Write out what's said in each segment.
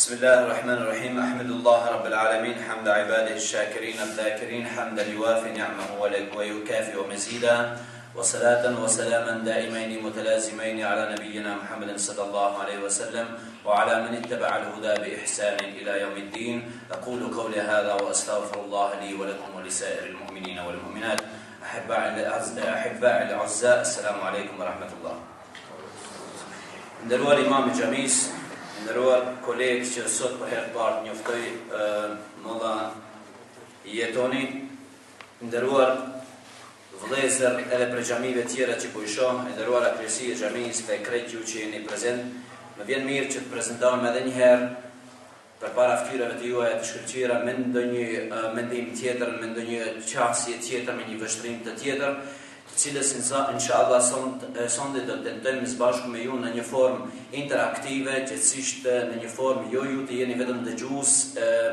بسم الله الرحمن الرحيم أحمد الله رب العالمين حمد عباده الشاكرين الذاكرين حمدا يوافي نعمه ويكافئ مزيدا وصلاة وسلاما دائمين متلازمين على نبينا محمد صلى الله عليه وسلم وعلى من اتبع الهدى بإحسان إلى يوم الدين. أقول قولي هذا وأستغفر الله لي ولكم ولسائر المؤمنين والمؤمنات. أحباء الأعزاء السلام عليكم ورحمة الله. Nderuar imam I xhamis, nderuar kolegë që sot për herë të parë njoftoj molla jetoni, nderuar vëllezër edhe për xhamive tjera që po I shoh, nderuar akresi e xhamis dhe krejt ju që jeni prezent, më vjen mirë që të prezantohem edhe një herë përpara ftyrave të juaja të shkëlqyera me ndonjë mendim tjetër, me ndonjë qasje tjetër, me një vështrim të tjetër, të cilës inshallah sonde do të tentojmë së bashku me ju në një formë interaktive, gjithsesi në një formë jo ju të jeni vetëm dëgjues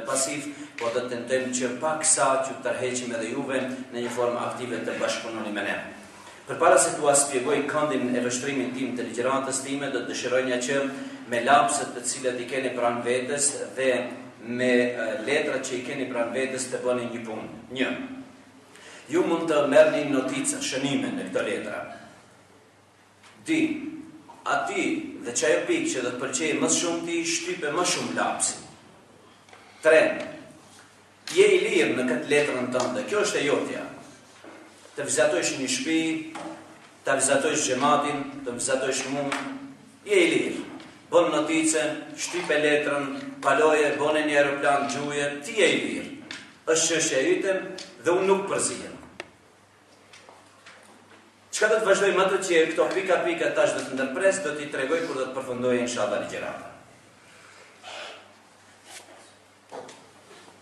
pasiv, por do të tentojmë që paksa që të tërheqim edhe juve në një formë aktive të bashkëpunoni me ne. Përpara se t'ua shpjegoj këndin e vështrimin tim të ligjëratës time, do të dëshironja që me lapset të cilat I keni pranë vetes dhe me letrat që I keni pranë vetes të bëni një punë. 1. Ju mund të merrni notica, shënime në këto letra. 2. Ati dhe çajo pikë që do të pëlqejë më shumë ti shtype më shumë lapsin. 3. Je I lirë në këtë letrën tënde, kjo është e jotja. Të vizatojsh një shtëpi, të vizatojsh xhamatin, të vizatojsh mua, je I lirë. Bën notice, shtype letrën, paloje, bën një aeroplan gjuje, ti je I lirë. Është çështja jote dhe unë nuk përzihem. Çka do të vazhdoj më të tjerë, këto pika tash do të ndërpres, do t'i tregoj kur do të përfundoj inshallah ligjërata.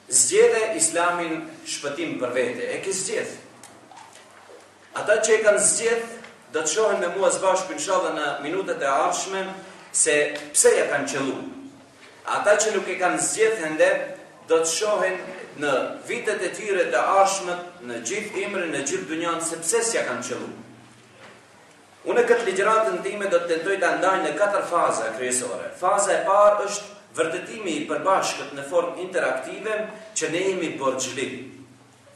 Zgjedhe Islamin shpëtim për vete, e ke zgjedh. Ata që e kanë zgjedh, do të shohin me mua së bashku inshallah në minutat e ardhshme se pse ja kanë qellu. Ata që nuk e kanë zgjedh ende, do të shohin në vitet e tyre të ardhshme, në gjithë imrin, në gjithë dunjan, se pse s'ja kanë qellu. Unë këtë ligjëratën time do të tentoj ta ndaj në 4 faza kryesore. Faza e parë është vërtetimi I përbashkët në formë interaktive që ne jemi borxhli,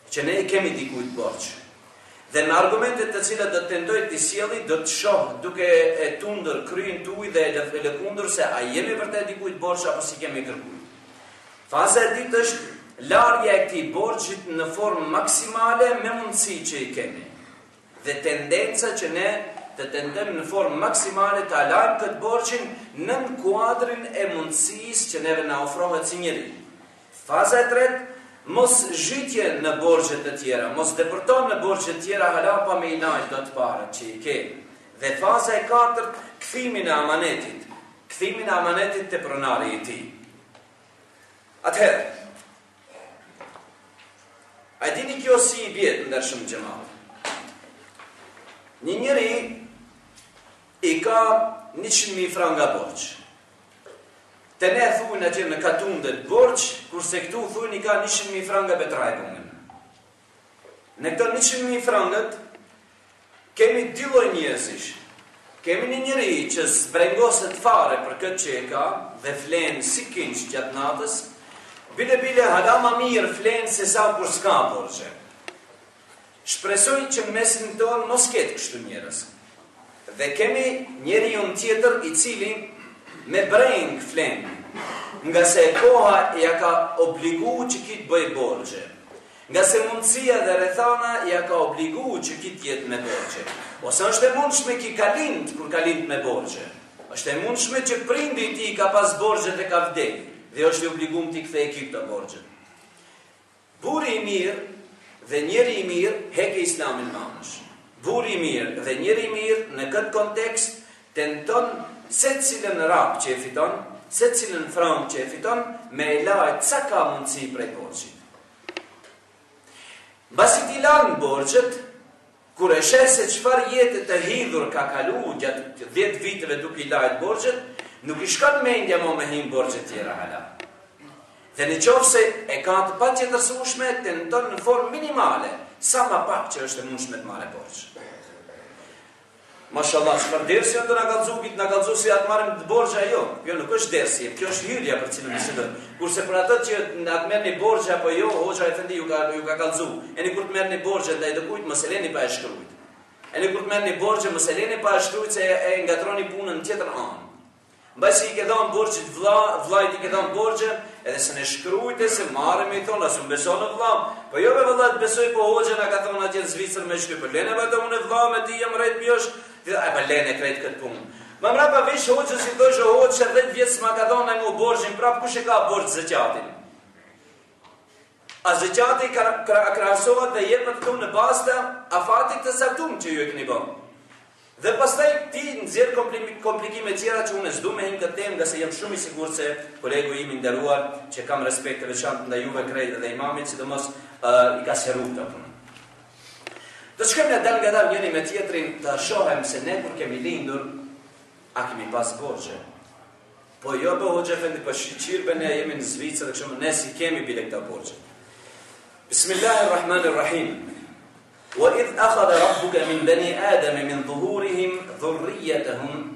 që ne I kemi dikujt borxh. Dhe me argumentet të cilat do të tentoj t'i sjelli, do të shoh duke e tundur kryin tuaj dhe e lëkundur se a jemi vërtet dikujt borxh apo si kemi kërkuar. Faza e dytë është larja e këtij borxhit në formë maksimale me mundësi që I kemi. Dhe tendenca që ne të tentojmë në formë maksimale të alajmë këtë borxhin në kuadrin e mundësisë që neve na ofrohet si njeri. Faza e tretë, mos zhytje në borxhe të tjera, mos depërton në borxhe të tjera hala pa me I lajë do të parë që I ke. Dhe faza e katërt, kthimin e amanetit. Kthimin e amanetit te pronari I tij. Atëherë, a dini kjo si I bjet ndershëm xhamat? Një njeri I ka 100.000 franga borxh. Te ne thuajnë atje në katundet borxh, kurse këtu thuajnë I ka 100.000 franga betrajbungen. Në këto 100.000 frangët kemi dy lloj njerëzish. Kemi një njeri që zbrengoset fare për këtë që e ka dhe flen si kinç gjatë natës, bile hala ma mirë flen se sa kur s'ka borxhe. Shpresoj që në mesin tonë mos ketë kështu njerëz. Dhe kemi njeriu tjetër I cili me breng flen, nga se koha ja ka obligu që ki të bëj borxhe. Nga se mundësia dhe rrethana ja ka obligu që ki të jetë me borxhe. Ose është e mundshme ki ka lind kur ka lind me borxhe. Është e mundshme që prindi I tij ka pas borxhe dhe ka vdek, dhe është I obliguar t'i kthejë këto borxhe. Burri I mirë dhe njeri I mirë heke Islamin mamësh. Burri I mirë dhe njeri I mirë në këtë kontekst tenton secilën rap që e fiton, secilën frangë që e fiton, me e lajt sa ka mundësi prej borxhit. Mbasi t'i lanë borxhet, kur e sheh se çfarë jete të hidhur ka kalu gjatë 10 viteve duke I lajt borxhet, nuk I shkon mendja më me him borxhet tjera hala. Dhe në qoftë se e ka të patjetërsueshme, tenton në formë minimale, sa më pak që është e mundshme të marrë borxh. Mashallah, çfarë dersi do na kallëzu si atë marrim të borxha jo. Jo nuk është dersi, kjo është hyrja për cilën bisedoj. Kurse për ato që na merrni borxha apo jo, hoxha efendi ju ka kallëzu. Eni kur të merrni borxha ndaj dikujt, mos e leni pa e shkruajt. Eni kur të merrni borxha, mos e leni pa e shkruajt se e ngatroni punën në tjetër anë. Mbasi i ke dhënë borxhit vllait i ke dhënë borxhën, edhe se ne shkruajte se marrim i thonë as beson në vëlla. Po jo me vëlla të besoj po hoxha na ka thonë atje në Zvicër me shkruaj. Po lene vetë unë vëlla me ti jam rreth mjosh. A pa lene krejt këtë punë. Më mrapa vish hoqës si dojshë hoqë 10 vjetë s'ma ka dhona mu borgjin, prap kush e ka borgjë zëqatin? A zëqati krasohet dhe jepët këtu në basta a fatit të saktum që ju e këni bërë. Dhe pastaj ti nëzirë komplikime tjera që unë s'du me hinë këtë temë, nga se jam shumë i sigur se kolegu im i nderuar që kam respekt të veçantë nda juve krejt dhe imamit, sidomos i ka seru të punë. Do të shkojmë dal nga dal njëri me tjetrin të shohem se ne kur kemi lindur, a kemi pas borxhe. Po jo be hoxha efendi, po shqirbe ne jemi në Zvicër dhe kështu ne si kemi bile këta borxhe. Bismillahirrahmanirrahim. Wa idh akhadha rabbuka min bani adama min dhuhurihim dhurriyyatahum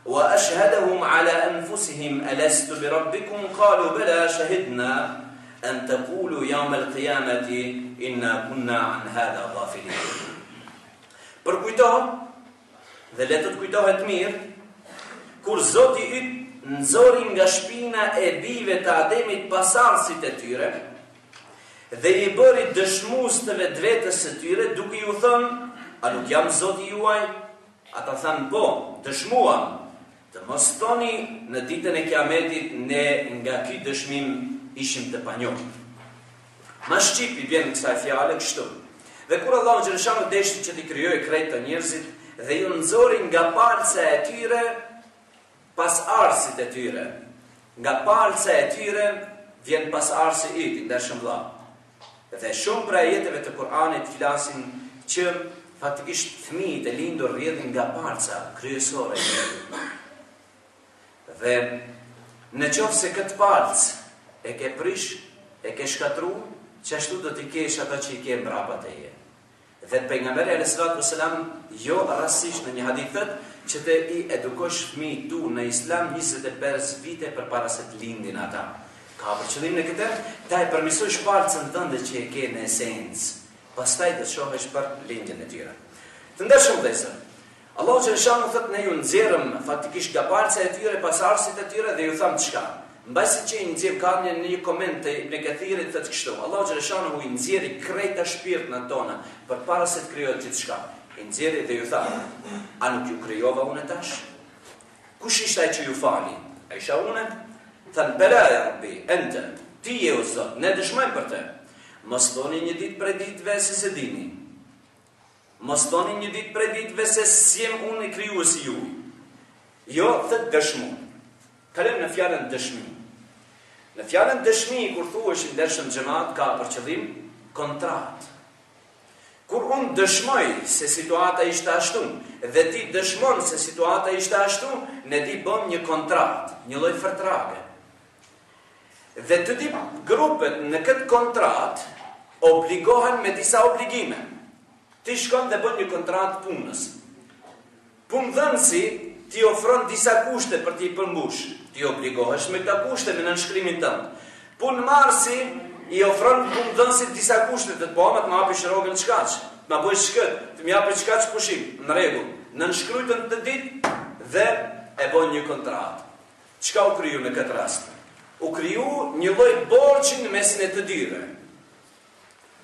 wa ashhadahum ala anfusihim alastu bi rabbikum qalu bala shahidna an taqulu yawm al-qiyamati inna kunna an hadha ghafilin. Për kujtohë, dhe le të kujtohet mirë, kur Zoti yt nxori nga shpina e bijve të Ademit pasardhësit e tyre dhe i bëri dëshmues të vetvetes së tyre, duke ju thënë, a nuk jam Zoti juaj? Ata thanë po, dëshmuam, të mos thoni në ditën e Kiametit ne nga ky dëshmim ishim të panjohur. Ma shqipi vjen kësaj fjale kështu. Dhe kur Allahu xhaleshanu deshti që t'i krijojë krejt të njerëzit dhe ju nxori nga palca e tyre pas arsit e tyre. Nga palca e tyre vjen pas arsi i tij, ndershëm vëlla. Dhe shumë pra jetëve të Kur'anit flasin që faktikisht fëmijët e lindur rrjedhin nga palca kryesore. Dhe në qoftë se këtë palcë e ke prish, e ke shkatru, që ashtu do t'i kesh ato që i ke mbrapa teje. Dhe pejgamberi alayhis salatu wassalam jo rastësisht në një hadith thotë që të i edukosh fëmijët tu në Islam 25 vite përpara se të lindin ata. Ka për qëllim në këtë, ta e përmirësosh palcën tënde që e ke në esencë, pastaj të shohësh për lindjen e tyre. Të ndershëm vëllezër, Allahu xhaleshanu thotë ne ju nxjerrëm faktikisht nga palca e tyre pas arsit e tyre dhe ju tham çka. Mbasi që i nxjerr kanë në një koment të Ibn Kathirit thotë kështu. Allahu xhaleshanu i nxjerri krejta shpirtna tona përpara se të krijohet gjithçka. I nxjerri dhe ju tha: a nuk ju krijova unë tash? Kush ishte ai që ju fali? A isha unë? Than bela ya Rabbi, ente, ti je o Zot, ne dëshmojmë për të. Mos thoni një ditë prej ditëve se se dini. Mos thoni një ditë prej ditëve se s'jem unë i krijuesi juaj. Jo, thët dëshmu. Kalem në fjalën dëshmi. Në fjalën dëshmi, kur thuhesh ndershëm xhamat, ka për qëllim kontratë. Kur unë dëshmoj se situata ishte ashtu, dhe ti dëshmon se situata ishte ashtu, ne ti bëm një kontratë, një lloj fërtrake. Dhe të dy grupet në këtë kontratë obligohen me disa obligime. Ti shkon dhe bën një kontratë punës. Punëdhënësi ti ofron disa kushte për t'i përmbush. Ti obligohesh me këta kushte me nënshkrimin tënd. Punëmarrësi i ofron punëdhënësit disa kushte, të po më të hapish rrogën çkaç, të ma bësh shkët, të më japësh çkaç pushim, në rregull. Nënshkruajtën të ditë dhe e bën një kontratë. Çka u kriju në këtë rast? U kriju një lloj borxhi në mesin e të dyve.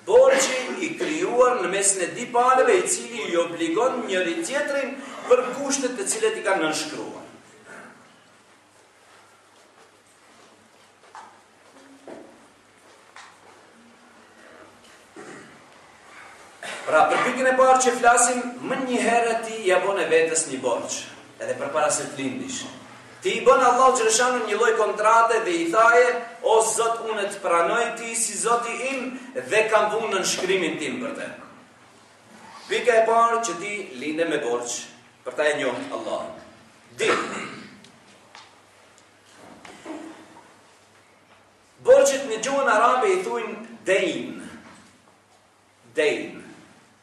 Borxhi i krijuar në mesin e dy palëve, i cili i obligon njëri tjetrin për kushtet të cilet i kanë nënshkruar. Pra, për pikën e parë që flasim, më një herë ti ja bën vetes një borxh, edhe përpara se të lindish. Ti i bën Allahu xhaleshanu një lloj kontrate dhe i thaje: o Zot, unë të pranoj ti si Zoti im dhe kam vënë në shkrimin tim për të. Pika e parë që ti linde me borxh, për ta e njohur Allahun. Di. Borxhet në gjuhën arabe i thuajnë dein. Dein.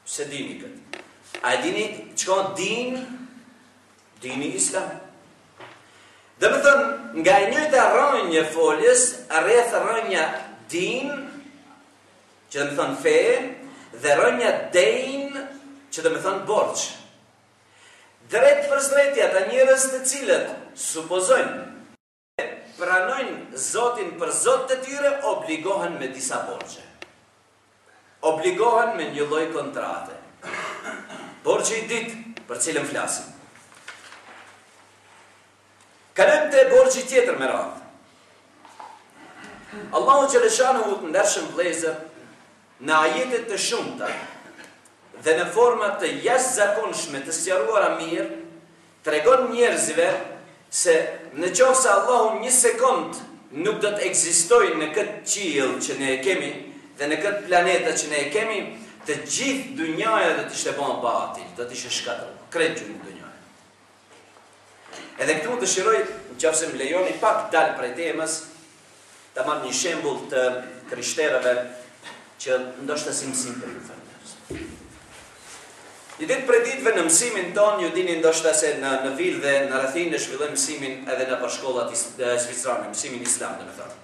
Se dini këtë. A dini çka din Dini Islam. Dhe më thënë, nga e njëjta rrënje foljes, rreth rrënja din, që dhe më thënë fe, dhe rrënja dejn, që dhe më thënë borç. Drejt për drejti ata njerëz të cilët supozojnë, pranojnë Zotin për Zot të tyre, obligohen me disa borxhe. Obligohen me një lloj kontrate. Borxhi i ditë për cilën flasim. Kalojmë te borxhi tjetër me radhë. Allahu xhaleshanuhu të ndershëm vëllezër, në ajete të shumta dhe në forma të jashtëzakonshme të sqaruara mirë, tregon njerëzve se në qoftë se Allahu një sekond nuk do të ekzistojë në këtë qiell që ne e kemi dhe në këtë planetë që ne e kemi, të gjithë dunjaja do të ishte bën batil, do të ishte shkatërruar, krejt gjë në dunjë. Edhe këtu dëshiroj, nëse më lejoni pak dal prej temës, ta marr një shembull të krishterëve që ndoshta si mësim për ju familjes. Një ditë për ditëve në mësimin tonë, ju dini ndoshta se në Vil dhe në rrethinë shfillojmë mësimin edhe në shkollat zvicrane, mësimin islam, domethënë.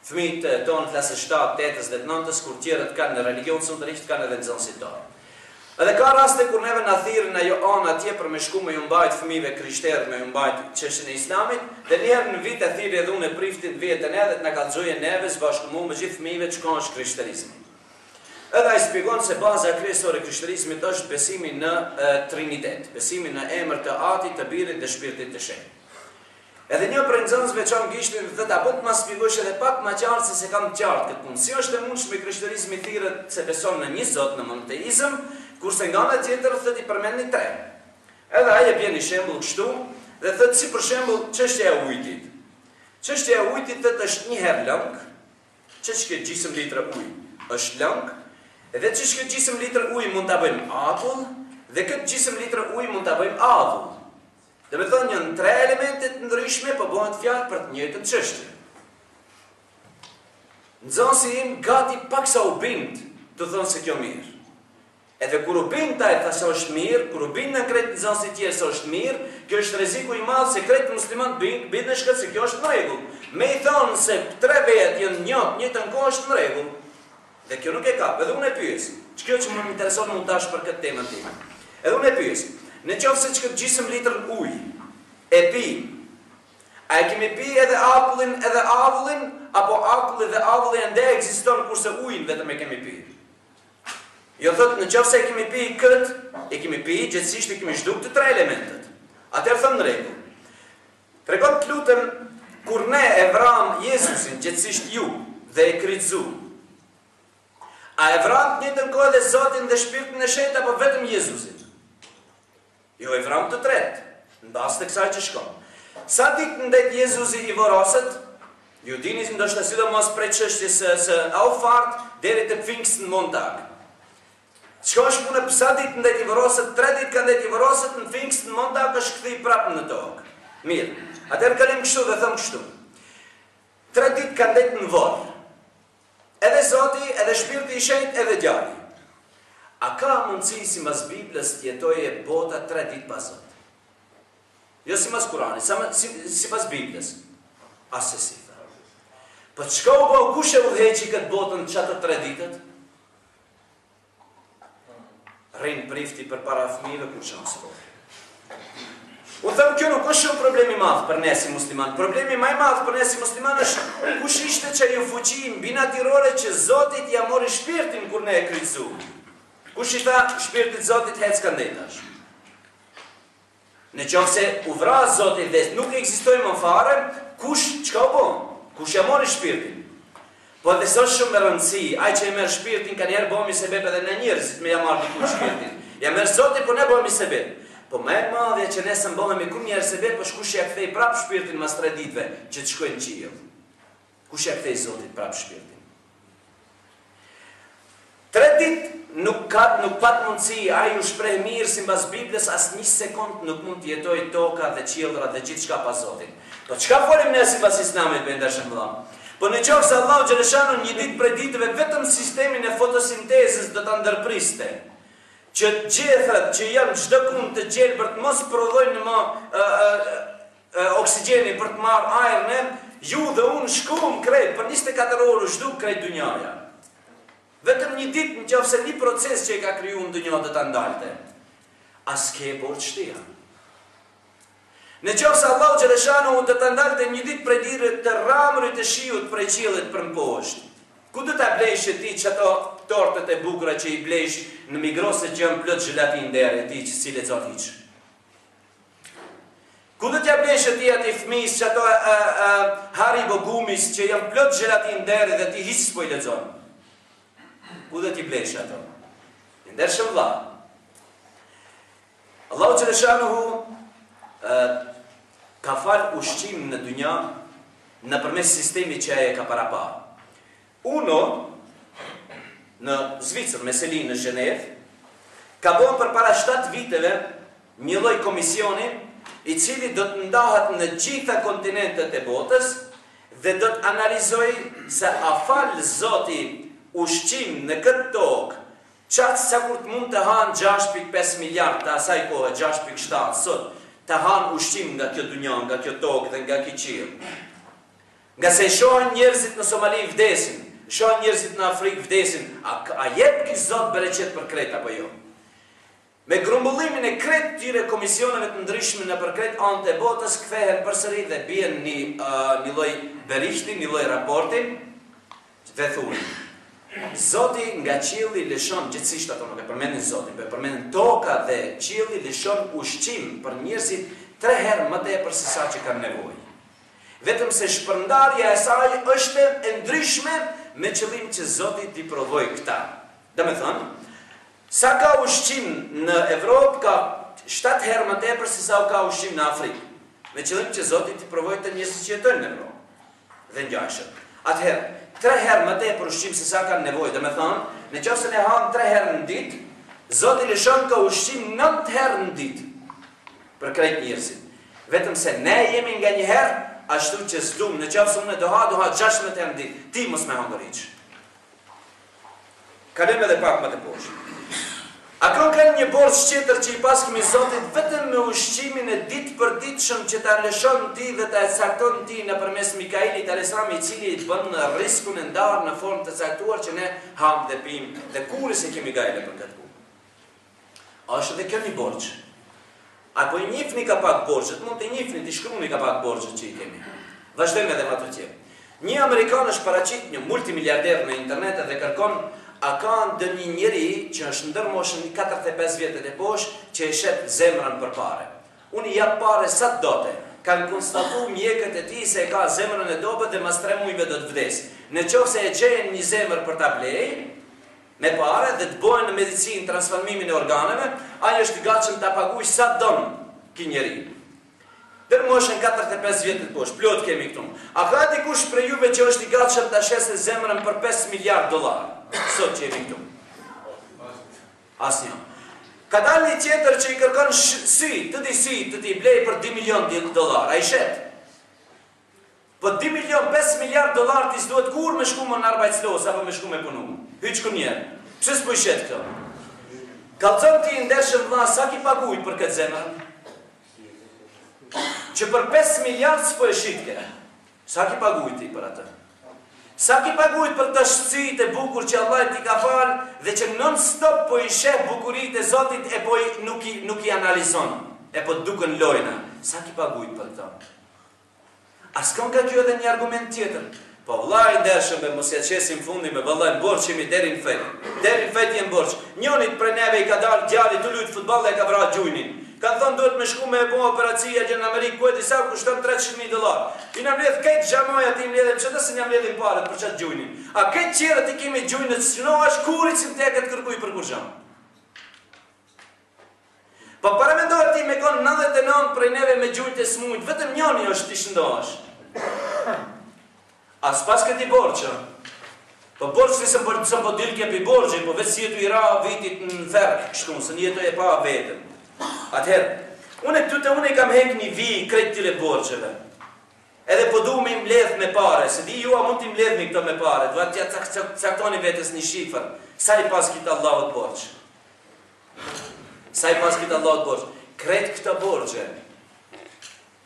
Fëmijët tonë klasë 7, 8 dhe 9, kur tjerët kanë në religion sundërisht, kanë edhe nxënësit tonë. Edhe ka raste kur neve na thirrën ajo anë atje për me shku me ju mbajt fëmijëve krishterë, me ju mbajt çështën e islamit, dhe njerë në vit e thirrë edhe unë e priftit vjetën edhe të na kallxojë neve bashkë me gjithë fëmijëve çka është krishterizmi. Edhe ai shpjegon se baza kryesore e krishterizmit është besimi në Trinitet, besimi në emër të Atit, të Birit dhe Shpirtit të Shenjtë. Edhe një prej nxënësve çon gishtin dhe thotë apo të ma shpjegosh edhe pak më qartë se kam qartë këtë punë. Si është e mundshme krishterizmi thirrët se beson në një Zot, në monoteizëm, kurse nga ana tjetër thotë i përmend një tre. Edhe ai e bën një shembull kështu dhe thotë si për shembull çështja e ujit. Çështja e ujit thotë është një herë lëng, çështja e gjysmë litre ujë është lëng, edhe çështja e gjysmë litre ujë mund ta bëjmë akull dhe këtë gjysmë litre ujë mund ta bëjmë avull. Dhe me thonë njën 3 elementet ndryshme për bëhet fjalë për të njëjtën çështje. Nxënësi im gati paksa u bind të thonë se kjo mirë. Edhe kur u bind taj tha se është mirë, kur u bind në kretë nxënësi tjerë se është mirë, kjo është rreziku i madh se kretë musliman bind në shkët se kjo është në rregull. Me i thonë se 3 vetë janë njëtën kohë është në rregull. Dhe kjo nuk e kap, edhe unë e pyes. Ç'kjo që më intereson më tash për këtë temën time. Edhe unë e pyes. Në qoftë se çka gjysmë litër ujë e pi, a e kemi pi edhe akullin edhe avullin, apo akulli dhe avulli ende ekziston kurse ujin vetëm e kemi pi? Jo thotë në qoftë se e kemi pi këtë, e kemi pi gjithsesi e kemi zhduk të 3 elementet. Atëherë thënë në rregull. Tregon të lutem kur ne e vram Jezusin gjithsesi ju dhe e kryqëzu. A e vram në njëjtën kohë dhe Zotin dhe Shpirtin e Shenjtë apo vetëm Jezusin? Jo e vram të tretë, në basë të kësaj që shkon. Sa ditë ndet Jezusi i vorosët, ju dini ndoshta sidomos prej çështjes së Aufart deri te Pfingstmontag. Çka është puna sa ditë ndet i vorosët, 3 ditë kanë ndet i vorosët, në Pfingstmontag është kthej prapë në tokë. Mirë. Atëherë kalojmë kështu dhe them kështu. 3 ditë kanë ndet në vorr. Edhe Zoti, edhe Shpirti i Shenjtë, edhe Djali. A ka mundësi si mas Biblës të jetoje bota 3 ditë pas Zot? Jo si mas Kurani, si mas Biblës. Asë si tha. Po çka u bë kush e udhëheqi këtë botën çato 3 ditët? Rrin prifti përpara fëmijëve kur çon. U them kjo nuk është shumë problem i madh për ne si musliman. Problemi më i madh për ne si musliman është kush ishte që ju fuqi mbi natyrore që Zoti ja mori shpirtin kur ne e kryqëzuam. Kush i tha Shpirtit Zotit hec kandetash? Në qoftë se u vra Zoti dhe nuk ekzistoi më fare, kush çka u bën? Kush ja mori shpirtin? Po dhe s'është shumë me rëndësi, ai që e merr shpirtin kanë herë bëhemi sebeb edhe në njerëzit me ja marr dikush shpirtin. Ja merr Zoti, po ne bëhemi sebeb. Po më e madhe që ne s'm bëhemi kur njerë sebeb, është kush ja kthej prap shpirtin mas 3 ditëve që të shkojnë në qiell. Kush ja kthej Zotit prap shpirtin? 3 ditë nuk pat mundësi, ai u shpreh mirë sipas Biblës, as 1 sekond nuk mund të jetojë toka dhe qiellra dhe gjithçka pa Zotin. Po çka folim ne sipas Islamit bëndashëm vëlla? Po në qoftë se Allahu xhaleshanu një ditë prej ditëve vetëm sistemin e fotosintezës do ta ndërpriste. që gjethet që janë çdo kund të gjelbër të mos prodhojnë më oksigenin për të marrë ajrin, ju dhe unë shkum krejt, për 24 orë shduk krejt dynjaja. Vetëm një ditë nëse një proces që e ka kriju në dynja dhe të ndalte. As ke borë shtia. Nëse Allahu Gjereshanu dhe të ndalte një ditë prej dire të ramërit të shiut prej qiellit për mposhtë. Ku do ta blesh ti që ato tortet e bukura që i blesh në Migros që janë plot gelatin deri ti që si lexon hiç? Ku do t'ja blesh ti atë fëmijës që ato Haribo gumis që janë plot gelatin deri dhe ti hiç s'po i lexon? Ku do t'i blesh ato? Ndershëm vëlla. Allahu Gjereshanu ka fal ushqim në dynja nëpërmes sistemit që ai ka parapa. Uno, në Zvicër, me Selin në Zhenev, ka bën për para 7 viteve një lloj komisioni i cili do të ndahet në gjitha kontinentet e botës dhe do të analizoj se a fal Zoti ushqim në këtë tokë, qatë sa kur të mund të hanë 6.5 miliard të asaj kohë, 6.7 sot, të hanë ushqim nga kjo dunja, nga kjo tokë dhe nga kjo qiell. Nga se shohin njerëzit në Somali vdesin, shohin njerëzit në Afrikë vdesin, a jep ky Zot bereqet për krejt apo jo? Me grumbullimin e krejt tyre komisioneve të ndryshme në për krejt anë të botës, kthehen përsëri dhe bien një lloj berishti, një lloj raporti, dhe thunë. Zoti nga qielli lëshon, gjithsesi ato nuk e përmendin Zotin, por përmendin toka dhe qielli lëshon ushqim për njerëzit 3 herë më tepër se sa që kanë nevojë. Vetëm se shpërndarja e saj është e ndryshme me qëllim që Zoti t'i provojë këta. Domethënë, sa ka ushqim në Evropë ka 7 herë më tepër se sa ka ushqim në Afrikë. Me qëllim që Zoti t'i provojë të njerëzit që jetojnë në Evropë dhe ngjashëm. Atëherë 3 herë më tepër ushqim se sa kanë nevojë, domethënë, nëse ne ham 3 herë në ditë, Zoti lëshon ka ushqim 9 herë në ditë për krejt njerëzit. Vetëm se ne jemi nga një herë ashtu që s'dum, nëse unë do ha 16 herë në ditë, ti mos më hangër hiç. Kalojmë edhe pak më të poshtë. A ka një borxh tjetër që i paskemi Zotit vetëm me ushqimin e ditë për ditëshëm që ta lëshon ti dhe ta cakton ti nëpërmes Mikailit alayhisalam, i cili i bën rrezikun e ndarë në formë të caktuar që ne ham dhe pim dhe kurrë se kemi gajle për këtë punë. A është edhe kjo një borxh? Apo i njihni ka pak borxhet, mund të njihni ti shkruani ka pak borxhet që i kemi. Vazhdojmë edhe me ato tjetër. Një amerikan është paraqit një multimiliarder në internet dhe kërkon a ka ndonjë njeri që është ndër moshën 45 vjetë e poshtë që e shet zemrën për pare. Unë i jap pare sa të dote. Kanë konstatuar mjekët e tij se e ka zemrën e dobët dhe mas 3 muajve do të vdesë. Nëse e gjejnë një zemër për ta blej me pare dhe të bojnë në medicinë transformimin e organeve, ai është i gatshëm ta paguajë sa don ky njeri. Dër moshën 45 vjetë të poshtë, plot kemi këtu. A ka dikush prej juve që është i gatshëm ta shesë zemrën për $5 miliard? Sot që jemi këtu. Asnjë. Ka dalë një tjetër që i kërkon të ti blej për $2 milion. A i shet? Po $2 milion, $5 miliard ti s'duhet kur me shku më në arbajtslos apo me shku me punu. Hyç ku njerë. Pse s'po i shet këto? Kallzon ti ndershëm vëlla, sa ki paguajt për këtë zemër? Që për 5 miliard s'po e shitke. Sa ki paguajt ti për atë? Sa ki paguajt për të shëtësit e bukur që Allah ti ka falë dhe që non-stop po i sheh bukurit e Zotit e po nuk i analizon, e po duken lojna. Sa ki paguajt për këto? Askon ka kjo edhe një argument tjetër. Po vëllai ndershëm, mos ja qesim fundi me vëllai borxh jemi deri në fet. Deri në fet jemi borxh. Njënit prej neve i ka dalë djali të lut futboll dhe ka vrarë gjujnin. Kanë thënë duhet me shku me bo operacia që në Amerikë, ku e disa kushton $300.000. I na mbledh këtë xhamaja ti mbledhim çdo se na mbledhin parët për çat gjujnin. A këtë qira ti kemi gjujnë s'noash kurit si tek të kërkuj për kurxham. Po para mendohet ti me kon 99 prej neve me gjujnë të smujt, vetëm njëri është ti shëndohesh. As pas këti borxh. Po borxhi se po dilke pi borxhi, po vetë si jetu i ra vitit në ferr, kështu se jetoj e pa vetëm. Atëherë, unë kam hek një vi krejt tile borxheve. Edhe po du me mbledh me pare, se di ju a mund t'i mbledhni këto me pare, duhet t'ja caktoni vetës një shifër, sa i pas kitë Allahut borxh. Sa I pas këtë Allah të borgjë. Kretë këta borgjë,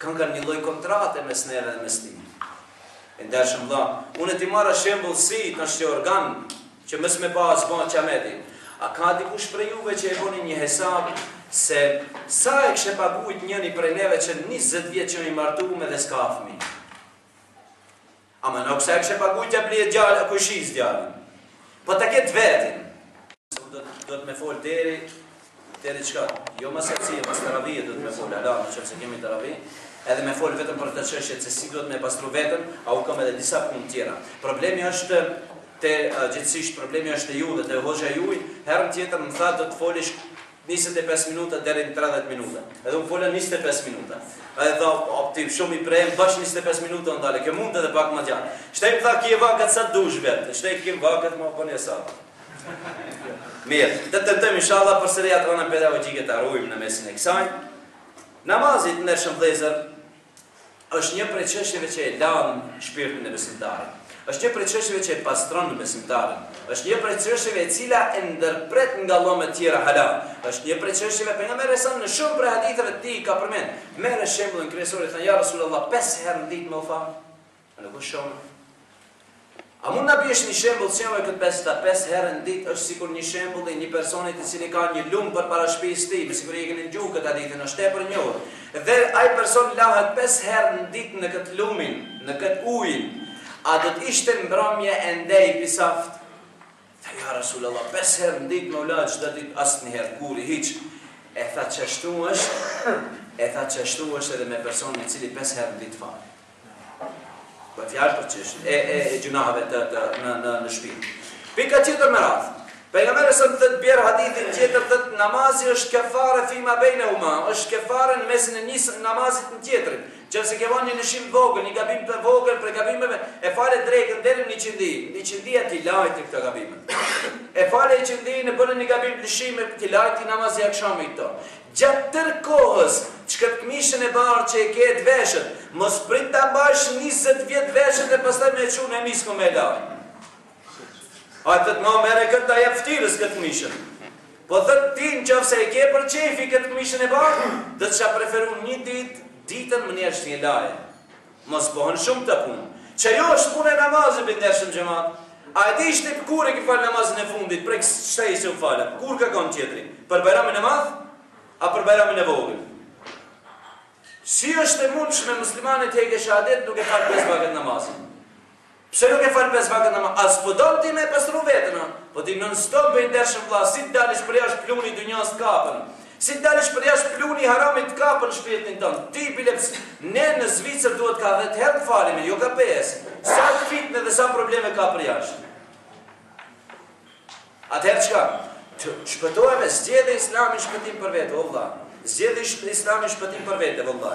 kanë një lloj kontrate mes neve dhe mes tij. E ndershëm vëlla, unë ti marra shembull si tash që organ që mos me pa as bën çameti. A ka dikush prej juve që e boni një hesab se sa e kishte paguajt njëri prej neve që 20 vjet që i martuam dhe s'ka fëmijë? Ama nuk sa e kishte paguajt të blihet djalë apo shiz djalin. Po ta ketë vetin. Do të më fol deri çka? Jo mas secili, mas terapie do të më fol ala, nëse kemi terapi. Edhe me fol vetëm për të çështjet se si duhet me pastru veten, au kam edhe disa punë tjera. Problemi është gjithsesi problemi është te ju dhe te hoxha juaj. Herën tjetër më tha do të folish 25 minuta deri në 30 minuta. Edhe unë fola 25 minuta. Edhe tha optim shumë I prem bash 25 minuta ndale. Kjo mund edhe pak më gjatë. Shtej më tha ki e vakat sa dush vet. Shtej kim vakat më bën sa. Mirë, të tentojmë inshallah përsëri atë anën pedagogjike ta ruajmë në mesin e kësaj. Namazi në shëmbëzër është një prej çështjeve që e lan shpirtin e besimtarit. Është një prej çështjeve që e pastron besimtarin. Është një prej çështjeve e cila e ndërpret nga llome të tjera halal. Është një prej çështjeve pejgamberi sa në shumë prej haditheve të tij ka përmend. Merë shembullin kryesor thënë ja Rasulullah 5 herë në ditë më u fal. Nuk është shumë. A mund na bësh një shembull se këtë 5 herë në ditë është sikur një shembull I një personi I cili ka një lum përpara shtëpisë së tij, me siguri e keni dëgjuar këtë hadithin, është tepër i njohur. Dhe ai person lahet 5 herë në ditë në këtë lumin, në këtë ujin. A do të ishte mbrëmje e ndej pisaft? Tha ja Rasulullah 5 herë në ditë më la çdo ditë asnjëherë kurrë hiç. E tha çashtu është edhe me personin I cili 5 herë në ditë fal. Po fjalë për çështën e gjunaheve në shtëpi. Pika tjetër me radhë. Pejgamberi sa të bjerë hadithin tjetër thot namazi është kefare fima bejnehuma, është kefare në mesin e një namazit në tjetrin. Nëse ke vënë një lëshim vogël, një gabim të vogël për gabimeve, e fale drekën deri në 100 ti lajti këtë gabimin. E fale 100 në bën një gabim lëshime ti lajti namazi akşamit to. Gjatë tërë kohës, çka këmishën e bardhë që e ke të veshët, mos prit ta mbash 20 vjet veshët e pastaj me çunë e misko me laj. A të të më mere këtë ta jep ftyrës këtë këmishën. Po thët ti nëse e ke për qefi këtë këmishën e bardhë, do të çka preferu një ditën më njerëz një laje. Mos bëhen shumë të punë. Që jo është punë e namazit për ndershëm xhamat. A e di ishte kur e ke fal namazin e fundit, prej shtej se u falë. Kur ka qenë tjetri? Për Bajramin e Madh? A për Bajramin e vogël? Si është e mundshme muslimanët të heqë shahadet duke fal 5 vakët namazin? Pse nuk e fal 5 vakët namaz? As po don ti me pastru veten, po ti non stop bëj ndershëm vëlla, si dalësh për jashtë pluni dunjas kapën. Si dalësh për jashtë pluni haramit kapën shpirtin tënd. Ti bileps, ne në Zvicër duhet ka 10 herë të falemi, jo ka 5. Sa fitnë dhe sa probleme ka për jashtë. Atëherë çka? Shpëtojme, zgjedhë Islamin shpëtim për vete, o vëlla. Zgjedhë Islamin shpëtim për vete, vëlla.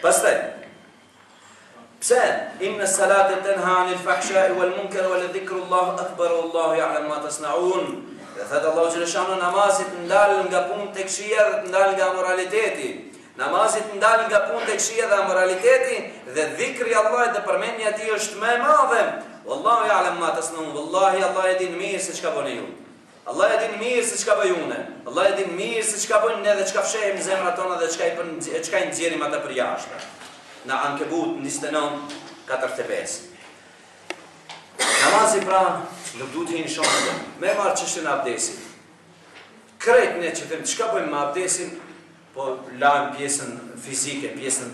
Pastaj. Pse? Inna salate tenha anil fahsha'i wal munkar wa lidhikrullah akbar wallahu ya'lam ma tasna'un. Dhe thëtë Allahu Gjeleshanu namazit ndalë nga punë të këshia dhe ndalë nga moraliteti. Namazit ndalë nga punë të këshia dhe moraliteti dhe dhikri Allah dhe përmenja ti është me madhe. Wallahu ya'lam ma tasna'un. Wallahi Allah e din mirë se çka bëni ju. Allah e din mirë se çka bëjune. Allah e din mirë se çka bëjnë ne dhe çka fshehim zemrat tona dhe çka I nxjerrim ata për jashtë. Në Ankebut 29:45. Namazi pra nuk duhet hinë shumë. Me marë çështën e abdesit. Krejt ne që them çka bëjmë me abdesin, po lajmë pjesën fizike, pjesën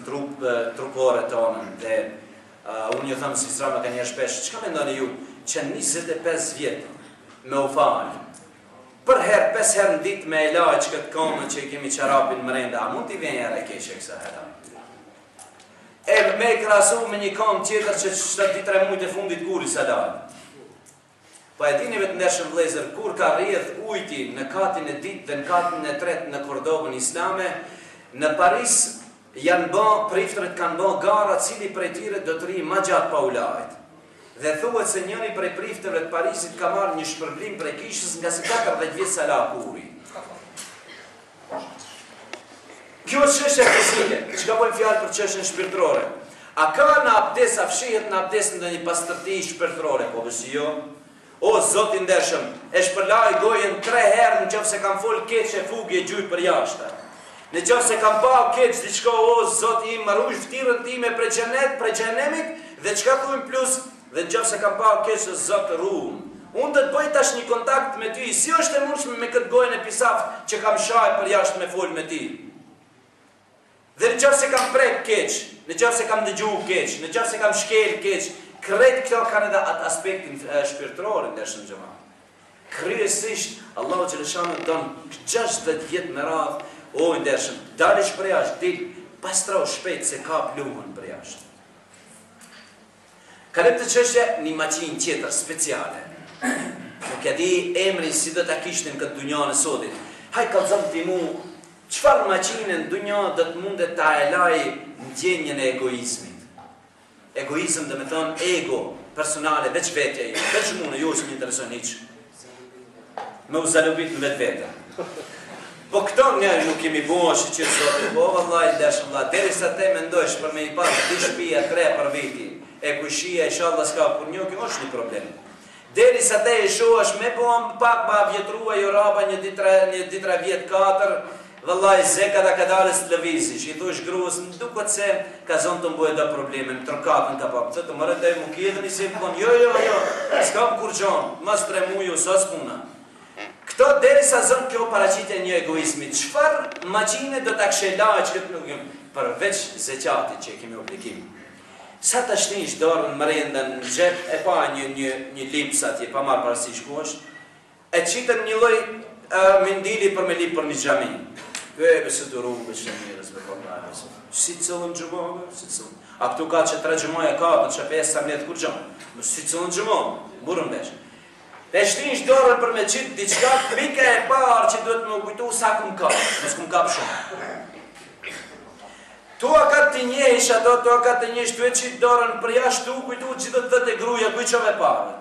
trupore tonë dhe unë ju them si strama ka një shpesh, çka mendoni ju që 25 vjet me u falë? Për herë 5 herë në ditë me lajë këtë komën që I kemi qarapin mrenda, a mund t'i vjen herë e keqe kësa herë? E me I krasu me një kom tjetër që 7-3 mujtë e fundit kur I salat. Po e dini vetë ndershëm vëllezër, kur ka rrjedh ujti në katin e ditë dhe në katin e tretë në Kordovën islame, në Paris janë bë priftërit kanë bë gara cili prej tyre do të rri më gjatë pa u lajt. Dhe thuhet se njëri prej priftëve të Parisit ka marrë një shpërblim prej kishës nga si 40 vjet sala kuri. Kjo është çështje fizike, çka bëjmë fjalë për çështjen shpirtërore. A ka në abdes, a fshihet në abdes ndonjë pastërti shpirtërore, po besh jo? O Zoti i ndershëm, e shpërlaj gojën 3 herë nëse kam fol keq e fugje gjujt për jashtë. Nëse kam pa keq diçka, o Zoti im, më ruaj fytyrën time prej xhenemit dhe çka thuim plus, dhe nëse kam pa keq Zot ruaj. Unë do të bëj tash një kontakt me ty, si është e mundshme me këtë gojën e pisaft që kam shaj për jashtë me fol me ty. Dhe nëse kam prek keq, nëse kam dëgju keq, nëse kam shkel keq, krejt këto kanë edhe atë aspektin shpirtëror ndershëm xhama. Kryesisht Allahu xhaleshanu don 60 vjet me radhë, o ndershëm, dalish për jashtë, dil, pastrau shpejt se ka pluhën për jashtë. Kalem të çështje një maqinë tjetër speciale. Nuk e di emri si do ta kishnin këtë dunjën e sotit. Haj kallzon ti mu, çfarë maqinën dunjë do të mundet ta elaj ndjenjën e egoizmit. Egoizëm dhe me thonë ego personale, veç vetja i, veç mune, jo që më intereson hiq. Me u zalubit në vetë vete. Po këto një nuk kemi bo që që sotë, po vëllaj, deshëm vëllaj, deri sa te mendojsh për me i pasë 2 shtëpia 3 për viti, e kushia, inshallah s'ka për një, kjo është një problem. Deri sa te e shohësh me po pak ma vjetrua jo raba një ditra vjet 4, vëllaj, zeka da ka dalës të lëvisi, që i thush gruës, në duket se ka zonë të mbojë da probleme, në tërkatën ka pak, të më rëndaj mu kjedhën i se më konë, jo, s'kam kur gjonë, mas 3 muju, sos puna. Këto deri sa zonë kjo paraqitje një egoizmi, qëfar maqine do të kshelaj që këtë nuk jëmë, përveç zeqatit që kemi obligim. Sa të shtish dorën më renda në gjep, e pa një lips atje, pa marë parësish ku është, e qitën një loj mendili për me lip për një gjami. Besë të rrugë, që në njërës me përmajë, si cëllën gjëmohë, si cëllën. A këtu ka që 3 gjëmohë e ka, që 5-7 kur gjëmohë, si cëllën gjëmohë, burën vesh. E shtinsh dorën për me qitë diçka, pike e parë që duhet me kujtu sa këm ka, nësë këm kap shumë. Tua ka të njësh ato, tua ka të njësh, tu e qitë dorën për jashtë tu kujtu që do të të gruja kujqove parët.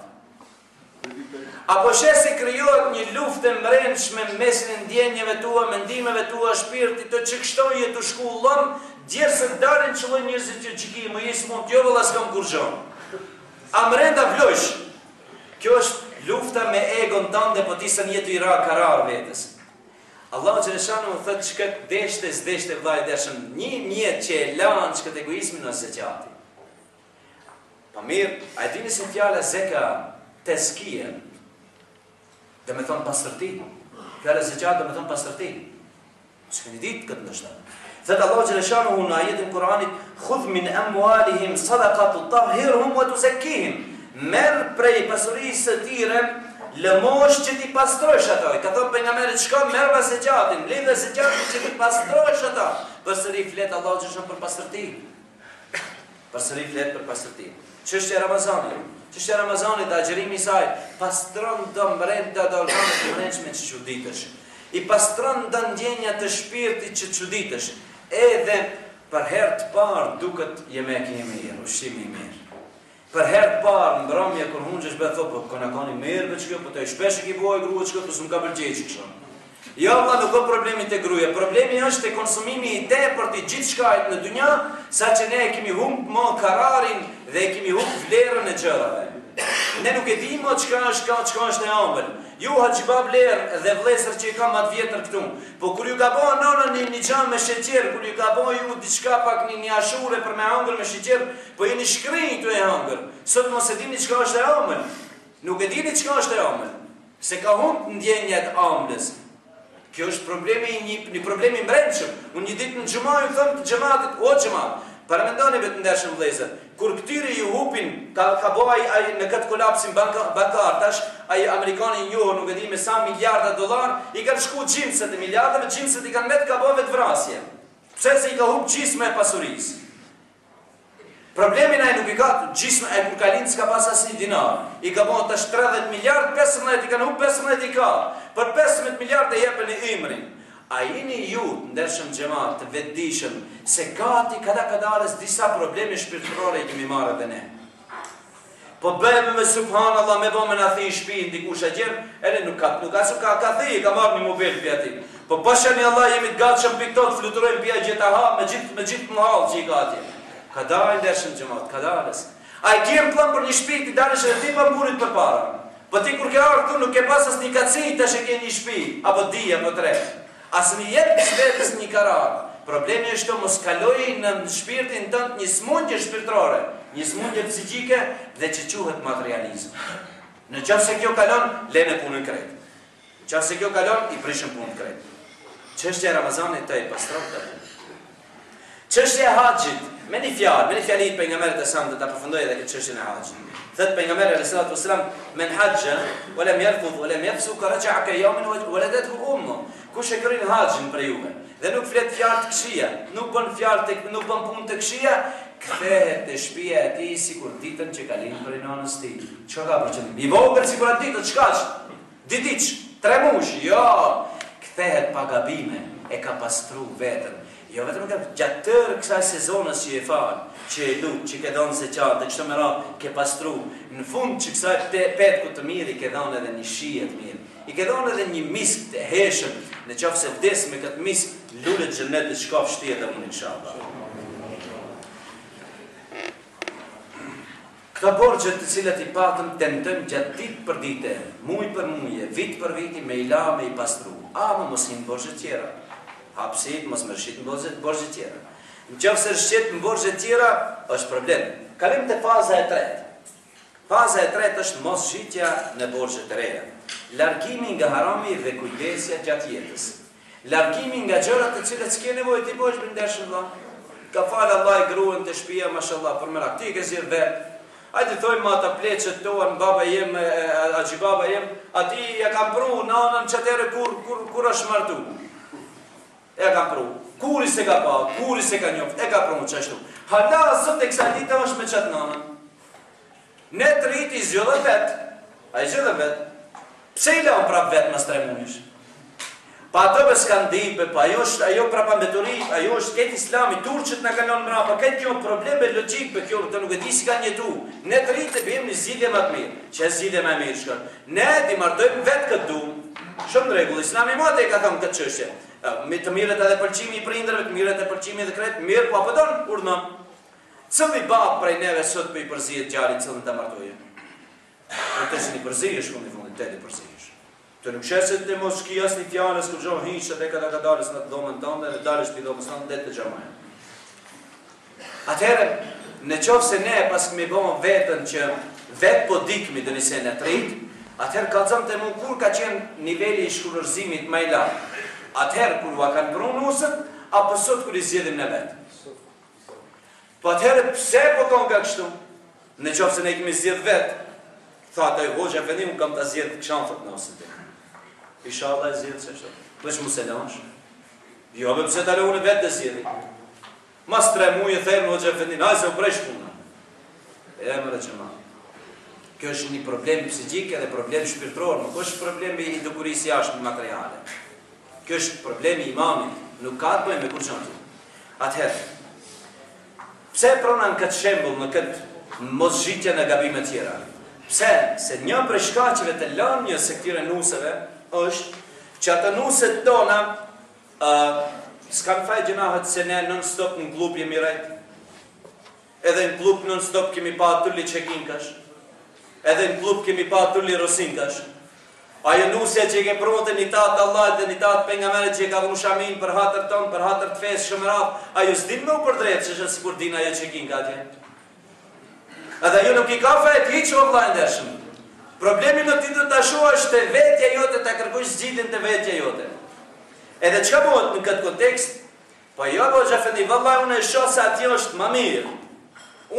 Apo shesi kryohet një luft e mrenshme në mesin e ndjenjeve tua, mendimeve tua, shpirtit të që kështoj e të shkullon, djerë se dalin qëlloj njëzit që ki, më jesë mund t'jo vëlla s'kam kur gjonë. A mrenda vlojsh. Kjo është lufta me egon tënde, po ti sa njetu i ra karar vetës. Allahu xhaleshanu më thëtë që këtë deshte vllai deshën, një mjetë që e lanë që këtë egoizmin ose zeqati. Pa mirë, a e dini si fjala zeka tezkia, dhe me thonë pastërti. Fjala zeqat dhe me thonë pastërti. Që këni ditë këtë nështëta. Thëtë Allahu xhaleshanu në ajetin Kur'anit, khudh min amwalihim sadaqatu tahhirhum wa tuzakkihim. Merë prej pasurisë të tyre lëmosh që ti pastrojsh ato. Ka thonë pejgamberi çka merrva zeqatin, lidhe zeqatin që ti pastrojsh ato. Përsëri flet Allahu xhaleshanu për pastërti. Përsëri flet për pastërti. Çështja e Ramazanit. Çështja e Ramazanit, agjërimi i saj, pastron do mbrenda do organet e brendshme që çuditësh. I pastron do ndjenja të shpirtit që çuditësh. Edhe për herë të parë duket jemeki i mirë, ushqimi i mirë. Për herë të parë në mbrëmje kur hunxhesh be thotë, po na kanë mirë veç kjo, po të shpesh e ki boj gruaj çka, po s'm ka pëlqejë kështu. Jo, valla nuk ka problemi te gruaja. Problemi është te konsumimi i tepërt i gjithçkajt në dynjë, saqë ne kemi humb më kararin dhe kemi humb vlerën e gjërave. Ne nuk e dimë çka është e ëmbël. Ju haxhiba vlerë dhe vlesër që i kam atë vjetër këtu. Po kur ju ka bëu nona një xham me sheqer, kur ju ka bëu ju diçka pak një ashure për me hëngër me sheqer, po jeni shkrinj tu e hëngër. Sot mos e dini çka është e ëmbël. Nuk e dini çka është e ëmbël. Se ka humb ndjenjat ëmbëlës. Kjo është problemi një problem i mbrëmshëm. Unë një ditë në xhama ju them xhamatit, o xhamat, para mendoni vetë ndeshëm vëllezër, kur këtyre ju hupin, ka bëj ai në këtë kolapsin bankar, tash ai amerikani njohur nuk e di me sa miliarda dollar, i kanë shku xhimset e miliardave, xhimset i kanë met ka bëve të vrasje. Pse se i ka hup gjisma e pasurisë. Problemin ai nuk i ka gjisma e kur kalin s'ka pas asnjë dinar. I ka bëu tash 30 miliard, 15 i kanë hup 15 i ka. Për 15 miliard e jepen i imrin. A jeni ju, ndershëm xhamat, të vetëdijshëm se gati kadalës disa probleme shpirtërore i kemi marrë edhe ne. Po bëjmë me subhanallahu me bëmë na thënë shtëpi dikush e gjem, edhe nuk ka thënë, ka marrë një mobil pi aty. Po bashani Allah jemi të gatshëm piktot fluturojmë pi gjeta ha me gjithë mahall që i ka atje. Ka dalë ndershëm xhamat, kadalës. Ai kem plan për një shtëpi të dalësh edhe ti pa burit përpara. Po ti kur ke ardhur këtu nuk ke pas as një kacit tash e ke një shtëpi, apo di apo tre. As një jetë vetës një karar. Problemi është të mos kaloj në shpirtin tënd një smundje shpirtërore, një smundje psiqike dhe që quhet materializëm. Në qoftë se kjo kalon, lënë punën krejt. Në qoftë se kjo kalon, i prishëm punën krejt. Çështja e Ramazanit të i pastron të punë. Çështja e haxhit, me një fjali pejgamberit e sa të përfundoj edhe këtë çështjen e haxhit. Thot pejgamberi alayhi salatu wasalam, men hajja wa lam yarfud wa lam yafsuq raja'a ka yawmin waladathu ummu. Kush e kryen haxhin për juve dhe nuk flet fjalë të këqija, nuk bën fjalë tek, nuk bën punë të këqija, kthehet te shtëpia e tij sikur ditën që ka lind për nënës tij. Çka ka për qëllim? I vogël sikur atë ditë çkaç? Didiç, 3 mush, jo. Kthehet pa gabime, e ka pastru veten. Jo vetëm gjatë tërë kësaj sezonës që e fal, që e lut, që ke dhënë se qatë, kështu më radh ke pastru. Në fund që kësaj petku të mirë i ke dhënë edhe një shije të mirë. I ke dhënë edhe një misk të heshëm, në qoftë se vdes me këtë misk, lulet xhenetit shkaf shtjet e unë inshallah. Këta borxhe të cilat i patëm tentojmë gjatë ditë për ditë, muaj për muaj, vit për vit me i la me i pastru. Ama mos i borxhe tjera. Hapësit, mos më rëshqit në borxhe tjera. Në qoftë se rëshqit në borxhe tjera, është problem. Kalim të faza e tretë. Faza e tretë është mos shqitja në borxhe të reja. Largimi nga harami dhe kujdesja gjatë jetës. Largimi nga gjërat të cilat s'ke nevojë ti bësh bindeshëm vëlla. Ka falë Allah i gruën të shtëpia, mashallah, për merak. Ti ke zirë vetë. Hajde thojmë ata pleçet toan, baba jem, axhi baba jem, ati ja kam pru nanën çatere kur është martu. E kam pru. Kuri se ka pa, kuri se ka njoft, e ka pru çashtu. Hala sot e kësaj dite është me çat nanën. Ne të rrit i zgjodhe vet. Ai zgjodhe vet. Pse i lëm prap vet mas 3 muajsh? Pa ato be s'kan dipe, pa ajo prapa mbeturi, ajo është ketë islami, turqët në kanon mrapa, këtë kjo probleme logjik për kjo, të nuk e di si kanë jetu. Ne të rritë të bëjmë një zgjidhje më të mirë, që e zgjidhje më mirë shkon. Ne ti martojmë vetë këtë dumë, shumë në rregull, islami mate e ka thonë këtë çështje. Të mirët edhe pëlqimi i prindërve, të mirët edhe pëlqimi dhe kretë, mirë, po apo don, urdhëm. Cili bab prej neve sot për i përzihet djalit cilën ta martoje? Atë që i përzihesh në fundit të përzihesh. Të nuk sheset të mos shki asë një fjallës kur gjohë hinqë dhe ka dalës në të domën tënde dhe dalës për i domës tënde dhe të gjamajnë. Atëherë, në qofë se ne pas këmi bëmë vetën që vetë po dikmi dhe njëse në të rritë, atëherë kalëzëm të mu kur ka qenë nivelli i shkurërzimit më i lartë. Atëherë kur va kanë pru nusët, apo sot kur i zjedhim në vetë. Po atëherë pse po tonë ka kështu? Në qofë se ne kemi zjedh vetë, tha të i hoqë e fenim, kam të zjedh këshanfët në osën të. Inshallah e zjedhë që shumë. Veç mu se lansh. Jo, me pëse tale unë vetë të zjedhë. Mas 3 muaj e thejmë në gjefendin, hajë se u presh puna. E më dhe që ma. Kjo është një problem psikik edhe problem shpirtror, nuk është problemi i dukurisë jashtë materiale. Kjo është problemi imamit, nuk ka të bëjmë me kur qënë tu. Atëherë, pse pronan këtë shembull në këtë mos zhitja në gabime tjera? Pse? Se një për shkaqeve të lëmjës se këtyre nuseve është që atë nuset tona s'kan faj gjënahët se ne non-stop në klub jemi rejt. Edhe në klub non-stop kemi pa tulli qekinkash. Edhe në klub kemi pa tulli rosinkash. Ajo nusja që i ke prote një tatë Allah dhe një tatë pengamere që i ka vënu shamin për hatër tonë, për hatër të fesë shumë rafë, ajo s'din me u përdrejtë që është sikur din ajo qekinka atje. Edhe ajo nuk i ka fejt hiq o vla ndershëm. Problemi në ti të tashu është të vetja jote, të kërkush zgjidhjen të vetja jote. Edhe çka bëhet në këtë kontekst? Po jo, po gjafendi, vëllaj, unë e shoh se atje është më mirë.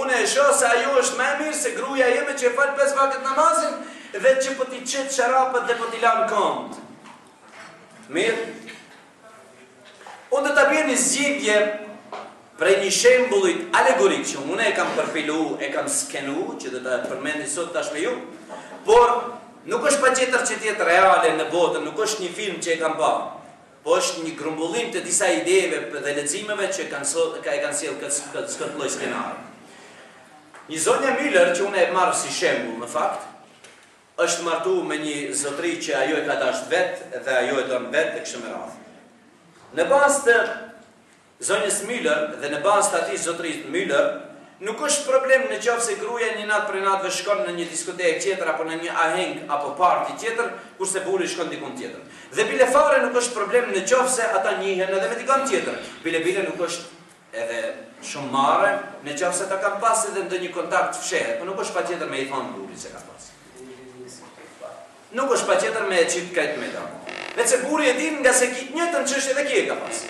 Unë e shoh se ajo është më mirë se gruaja jeme që e fal 5 vakët namazin dhe që po t'i qet sharapët dhe po t'i lan këmbët. Mirë. Unë do ta bëj një zgjidhje prej një shembullit alegorik që unë e kam përfilu, e kam skenu, që do ta përmendi sot tash me ju. Por nuk është patjetër që të jetë reale në botën, nuk është një film që e kam pa. Po është një grumbullim të disa ideve dhe leximeve që e kanë sjellë këtë lloj skenari. Një zonja Müller që unë e marr si shembull në fakt, është martu me një zotëri që ajo e ka dashur vetë dhe ajo e don vetë kështu me radhë. Në bazë të zonjës Müller dhe në bazë të atij zotërisë Müller, nuk është problem në qoftë se gruaja një natë për natëve shkon në një diskotekë tjetër apo në një aheng apo party tjetër, kurse burri shkon diku tjetër. Dhe bile fare nuk është problem në qoftë se ata njihen edhe me dikon tjetër. Bile nuk është edhe shumë marrë në qoftë se ta kanë pas edhe ndonjë kontakt fshehtë, por nuk është patjetër me i thonë burrit se ka pas. Nuk është patjetër me e qit kajt me ta. Veçse burri e din nga se ki njëtën çështje edhe kje ka pas.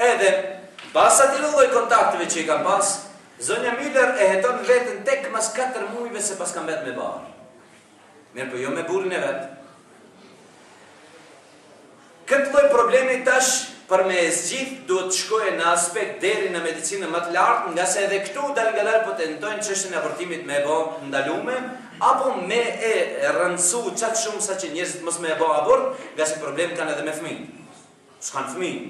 Edhe pas atij lloj kontakteve që i kanë pas, zonja Müller e heton veten tek mas 4 muajve se pas ka mbet me barr. Mirë, po jo me burrin e vet. Këtë lloj problemi tash për me zgjidh duhet të shkojë në aspekt deri në medicinën më të lartë, nga se edhe këtu dalë po tentojnë çështën e abortimit me e bë ndalume, apo me e rëndësu qatë shumë sa që njerëzit mos me e bë abort, nga se problem kanë edhe me fëmijë. S'kanë fëmijë.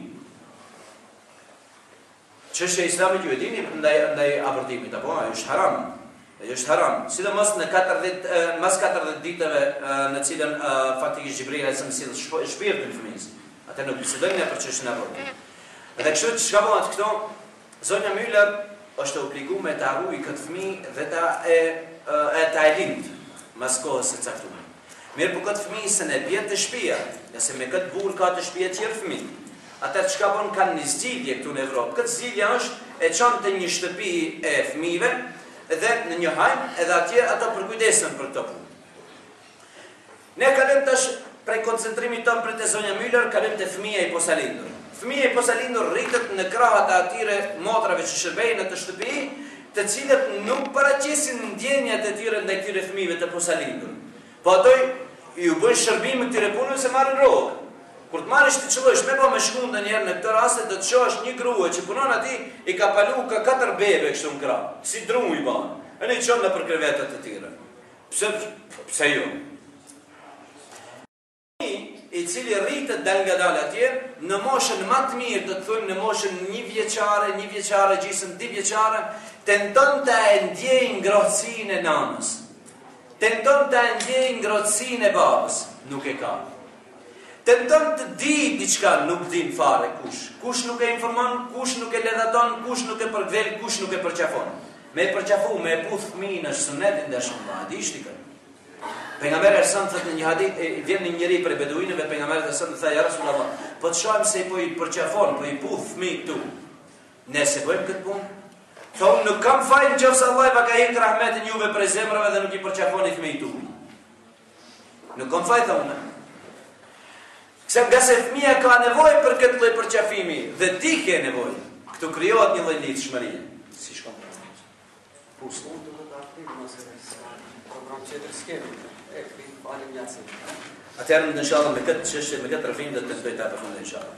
Çështja e Islamit ju e dini ndaj abortimit, apo ajo është haram. Ajo është haram. Sidomos në 40 mas 40 ditëve në cilën faktikisht Xhibril ai sill shpirtin e fëmijës. Atë nuk bisedojnë për çështjen e abortimit. Dhe kështu çka bëhet këto? Zonja Müller është obliguar me të harrojë këtë fëmijë dhe ta e lind mas kohës së caktuar. Mirë, po këtë fëmijë se ne bjen të shtëpia, nëse me këtë burr ka të shtëpia tjerë fëmijë. Ata çka bën kanë një zgjidhje këtu në Evropë. Këtë zgjidhje është e çon te një shtëpi e fëmijëve dhe në një hajm, edhe atje ato përkujdesen për këtë punë. Ne kalojmë tash prej koncentrimit tonë për te zonja Müller, kalojmë te fëmia i posalindur. Fëmia i posalindur rritet në krahat e atyre motrave që shërbejnë në të shtëpi, të cilët nuk paraqesin ndjenjat e tyre ndaj këtyre fëmijëve të posalindur. Po ato ju bëjnë shërbim këtyre punëve se marrin rrogë. Kur të marrësh të qëllosh me me shkundë njëherë në këtë rast, do të shohësh një grua që punon aty i ka palu ka 4 bebe kështu në krah, si drum i bën. E ne çon nëpër krevetat e tyre. Pse jo? I cili rritet dal ngadalë atje, në moshën më të mirë, do të thojmë në moshën 1 vjeçare, gjysmë 2 vjeçare, tenton të ndjejë ngrohtësinë e nanës. Tenton të ndjejë ngrohtësinë e babës, nuk e ka. Tenton të di diçka, nuk din fare kush. Kush nuk e informon, kush nuk e ledhaton, kush nuk e përgvel, kush nuk e përqafon. Me e përqafu, me e puth fëmijën është sunet i ndershëm, hadithit. Pejgamberi sa thotë në një hadith, vjen një njeri prej beduinëve, pejgamberi sa thotë ja Rasulullah, po të shohim se po i përqafon, po i puth fëmijë këtu. Nëse bëjmë këtë punë, thonë nuk kam fajin nëse Allah va ka hyrë rahmetin juve prej zemrave dhe nuk i përqafoni fëmijë tu. Nuk kam fajin thonë. Se nga se fëmija ka nevojë për këtë lloj përqafimi dhe ti ke nevojë. Këtu krijohet një lloj lidhshmërie. Si shkon? Pushton do të aktiv nëse program tjetër skemi. E kthim falem Yasin. Atëherë inshallah me këtë çështje, me këtë rrëfim do të tentoj ta përfundoj inshallah.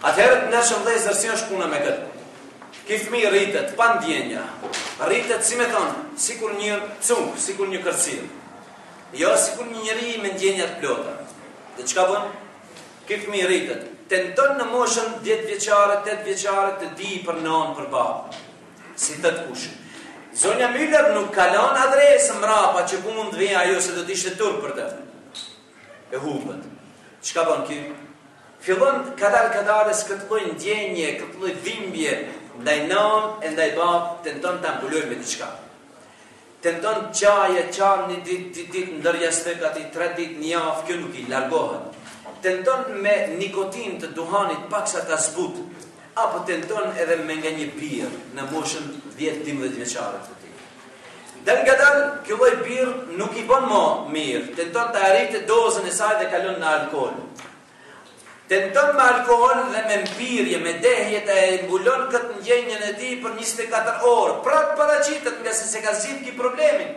Atëherë në shëndetësi si është puna me këtë. Ky fëmijë rritet pa ndjenja. Rritet si më thon, sikur një cunk, sikur një kërcim. Jo sikur një njeri me ndjenja të plota. Dhe çka bën? Ky fëmijë rritet, tenton në moshën 10 vjeçare, 8 vjeçare të di për non, për babë. Si të kush. Zonja Müller nuk ka lënë adresë mrapa që ku mund të vijë ajo se do të ishte turp për të. E humbet. Çka bën ky? Fillon kadalës këtë lloj ndjenje, këtë lloj dhimbje ndaj non e ndaj babë, tenton ta mbulojë me diçka. Tenton çaje, një ditë ndërjastek aty 3 ditë në javë, kjo nuk i largohet. Tenton me nikotin të duhanit paksa ta zbut, apo tenton edhe me nga një birë në moshën 10-12 vjeçare të tij. Dal ngadal kjo lloj birë nuk i bën më mirë, tenton të arritë dozën e saj dhe kalon në alkool. Tenton me alkool dhe me mbirje, me dehje të mbulon këtë ndjenjën e tij për 24 orë. Prap paraqitet nga se ka zgjidhur ky problemin.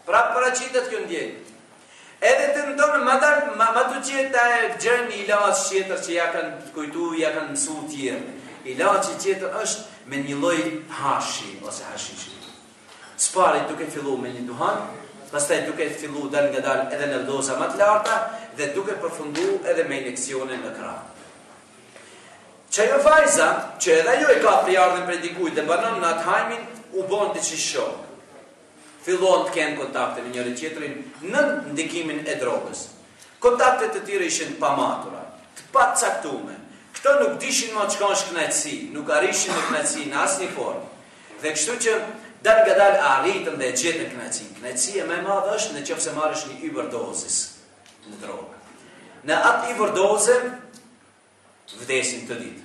Prap paraqitet kjo ndjenjë. Edhe të ndonë ma të qeta e gjën një ilaç tjetër që ja kanë kujtu, ja kanë mësu tjerë. Ilaçi tjetër është me një lloj hashi ose hashishi. Spari duke fillu me një duhan, pastaj duke fillu dal ngadal edhe në doza më të larta dhe duke përfundu edhe me injeksione në krah. Çajo vajza, që edhe ajo e ka prijardhën prej dikujt dhe banon në atë hajmin, u bon diçka shok. Fillon të kenë kontakte me njëri tjetrin në ndikimin e drogës. Kontaktet e tyre ishin pamatura, të pacaktuara. Këto nuk dishin më çka është kënaqësi, nuk arrishin në kënaqësi në asnjë formë. Dhe kështu që dal nga dal arritëm dhe e gjetën kënaqësinë. Kënaqësia më e madhe është nëse marrësh një overdozis në drogë. Në atë overdozë vdesin të ditë.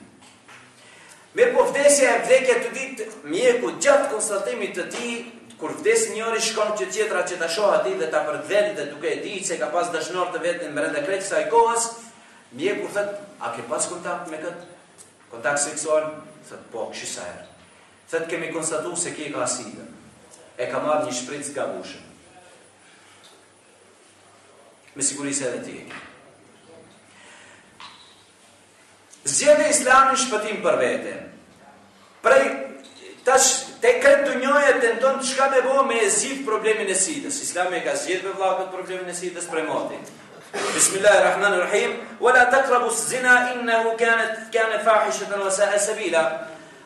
Mirë po vdekja të ditë, mjeku gjatë konstatimit të tij, kur vdes njëri shkon që tjetra që ta shoh atij dhe ta përdhel dhe duke e ditë se ka pas dashnor të vetën brenda krejt kësaj kohës, mjeku thot, a ke pas kontakt me kët? Kontakt seksual? Thot, po, këshisa herë. Thot, kemi konstatuar se ke ka SIDA. E ka marrë një shpritz gabushën. Me siguri se edhe ti e ke. Zgjedhë Islamin shpëtim për vete. Prej tash te këtë dunjoja tenton të shka me bo me e zgjidh problemin e SIDA-s. Islami e ka zgjidhë me vllakët problemin e SIDA-s prej moti. Bismillahirrahmanirrahim. Wala taqrabu az-zina innahu kana fahishatan wa sa'a sabila.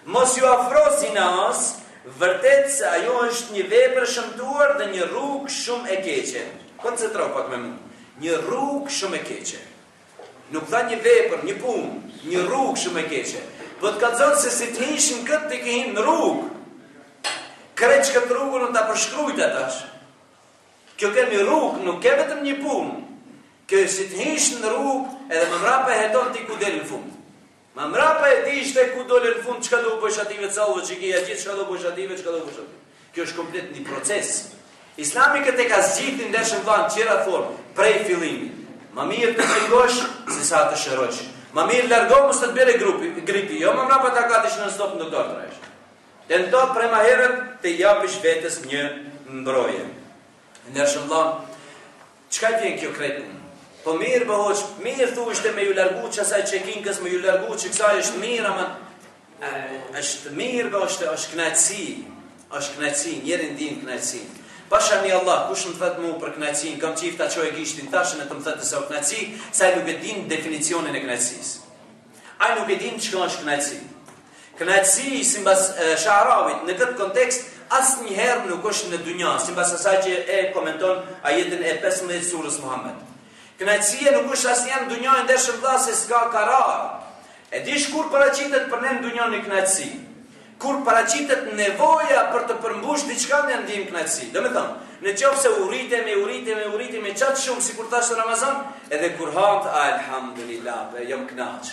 Mos ju afro zinas, vërtet se ajo është një vepër shëmtuar dhe një rrugë shumë e keqe. Koncentroj pak me mua. Një rrugë shumë e keqe. Nuk tha një vepër, një punë, një rrugë shumë e keqe. Po të kallëzon se si të hishin këtë të kehin në rrugë. Kreç këtë rrugën në ta përshkrujt atash. Kjo ke një rrugë, nuk ke vetëm një punë. Kjo si të hish në rrugë edhe më mrapa e heton ti ku del në fund. Më mrapa e di ishte ku dole në fund, çka do u bësh ative callëve që kija gjithë, çka do u bësh ative, çka do u bësh ative. Kjo është komplet një proces. Islami këtë e ka zgjidhur ndeshën vllanë qira formë, prej fillimit. Më mirë të tregosh se sa të shërosh. Më mirë largo mos të të bëre gripi, jo më mrapa ta katish në stop në doktor trash. Tento prej më herët të japish vetes një mbrojtje. Ndeshën vllanë, çka vjen kjo krejt punë? Po mirë bëhoq, mirë thushte me ju largu që asaj çekinkës, me ju largu që kësaj është mirë, ama është mirë bëhoq, është kënaqësi, njëri ndin kënaqësi. Pashani Allah, kush më thot mua për kënaqësinë, kam çifta çoj gishtin tashën e të më thotë se o kënaqësi, sa ai nuk e din definicionin e kënaqësisë. Ai nuk e din çka është kënaqësi. Kënaqësi sipas Sha'ravit në këtë kontekst asnjëherë nuk është në dunja, sipas asaj që e komenton ajetin e 15 surës Muhammed. Kënaqësia nuk është asnjëherë në dunjë ndershëm vëlla se s'ka karar. E dish kur paraqitet për ne në dunjën e kënaqësi? Kur paraqitet nevoja për të përmbush diçka ne ndjejmë kënaqësi. Domethënë, nëse urritemi çat shumë sikur tash Ramazan, edhe kur hap alhamdulillah, jam kënaq.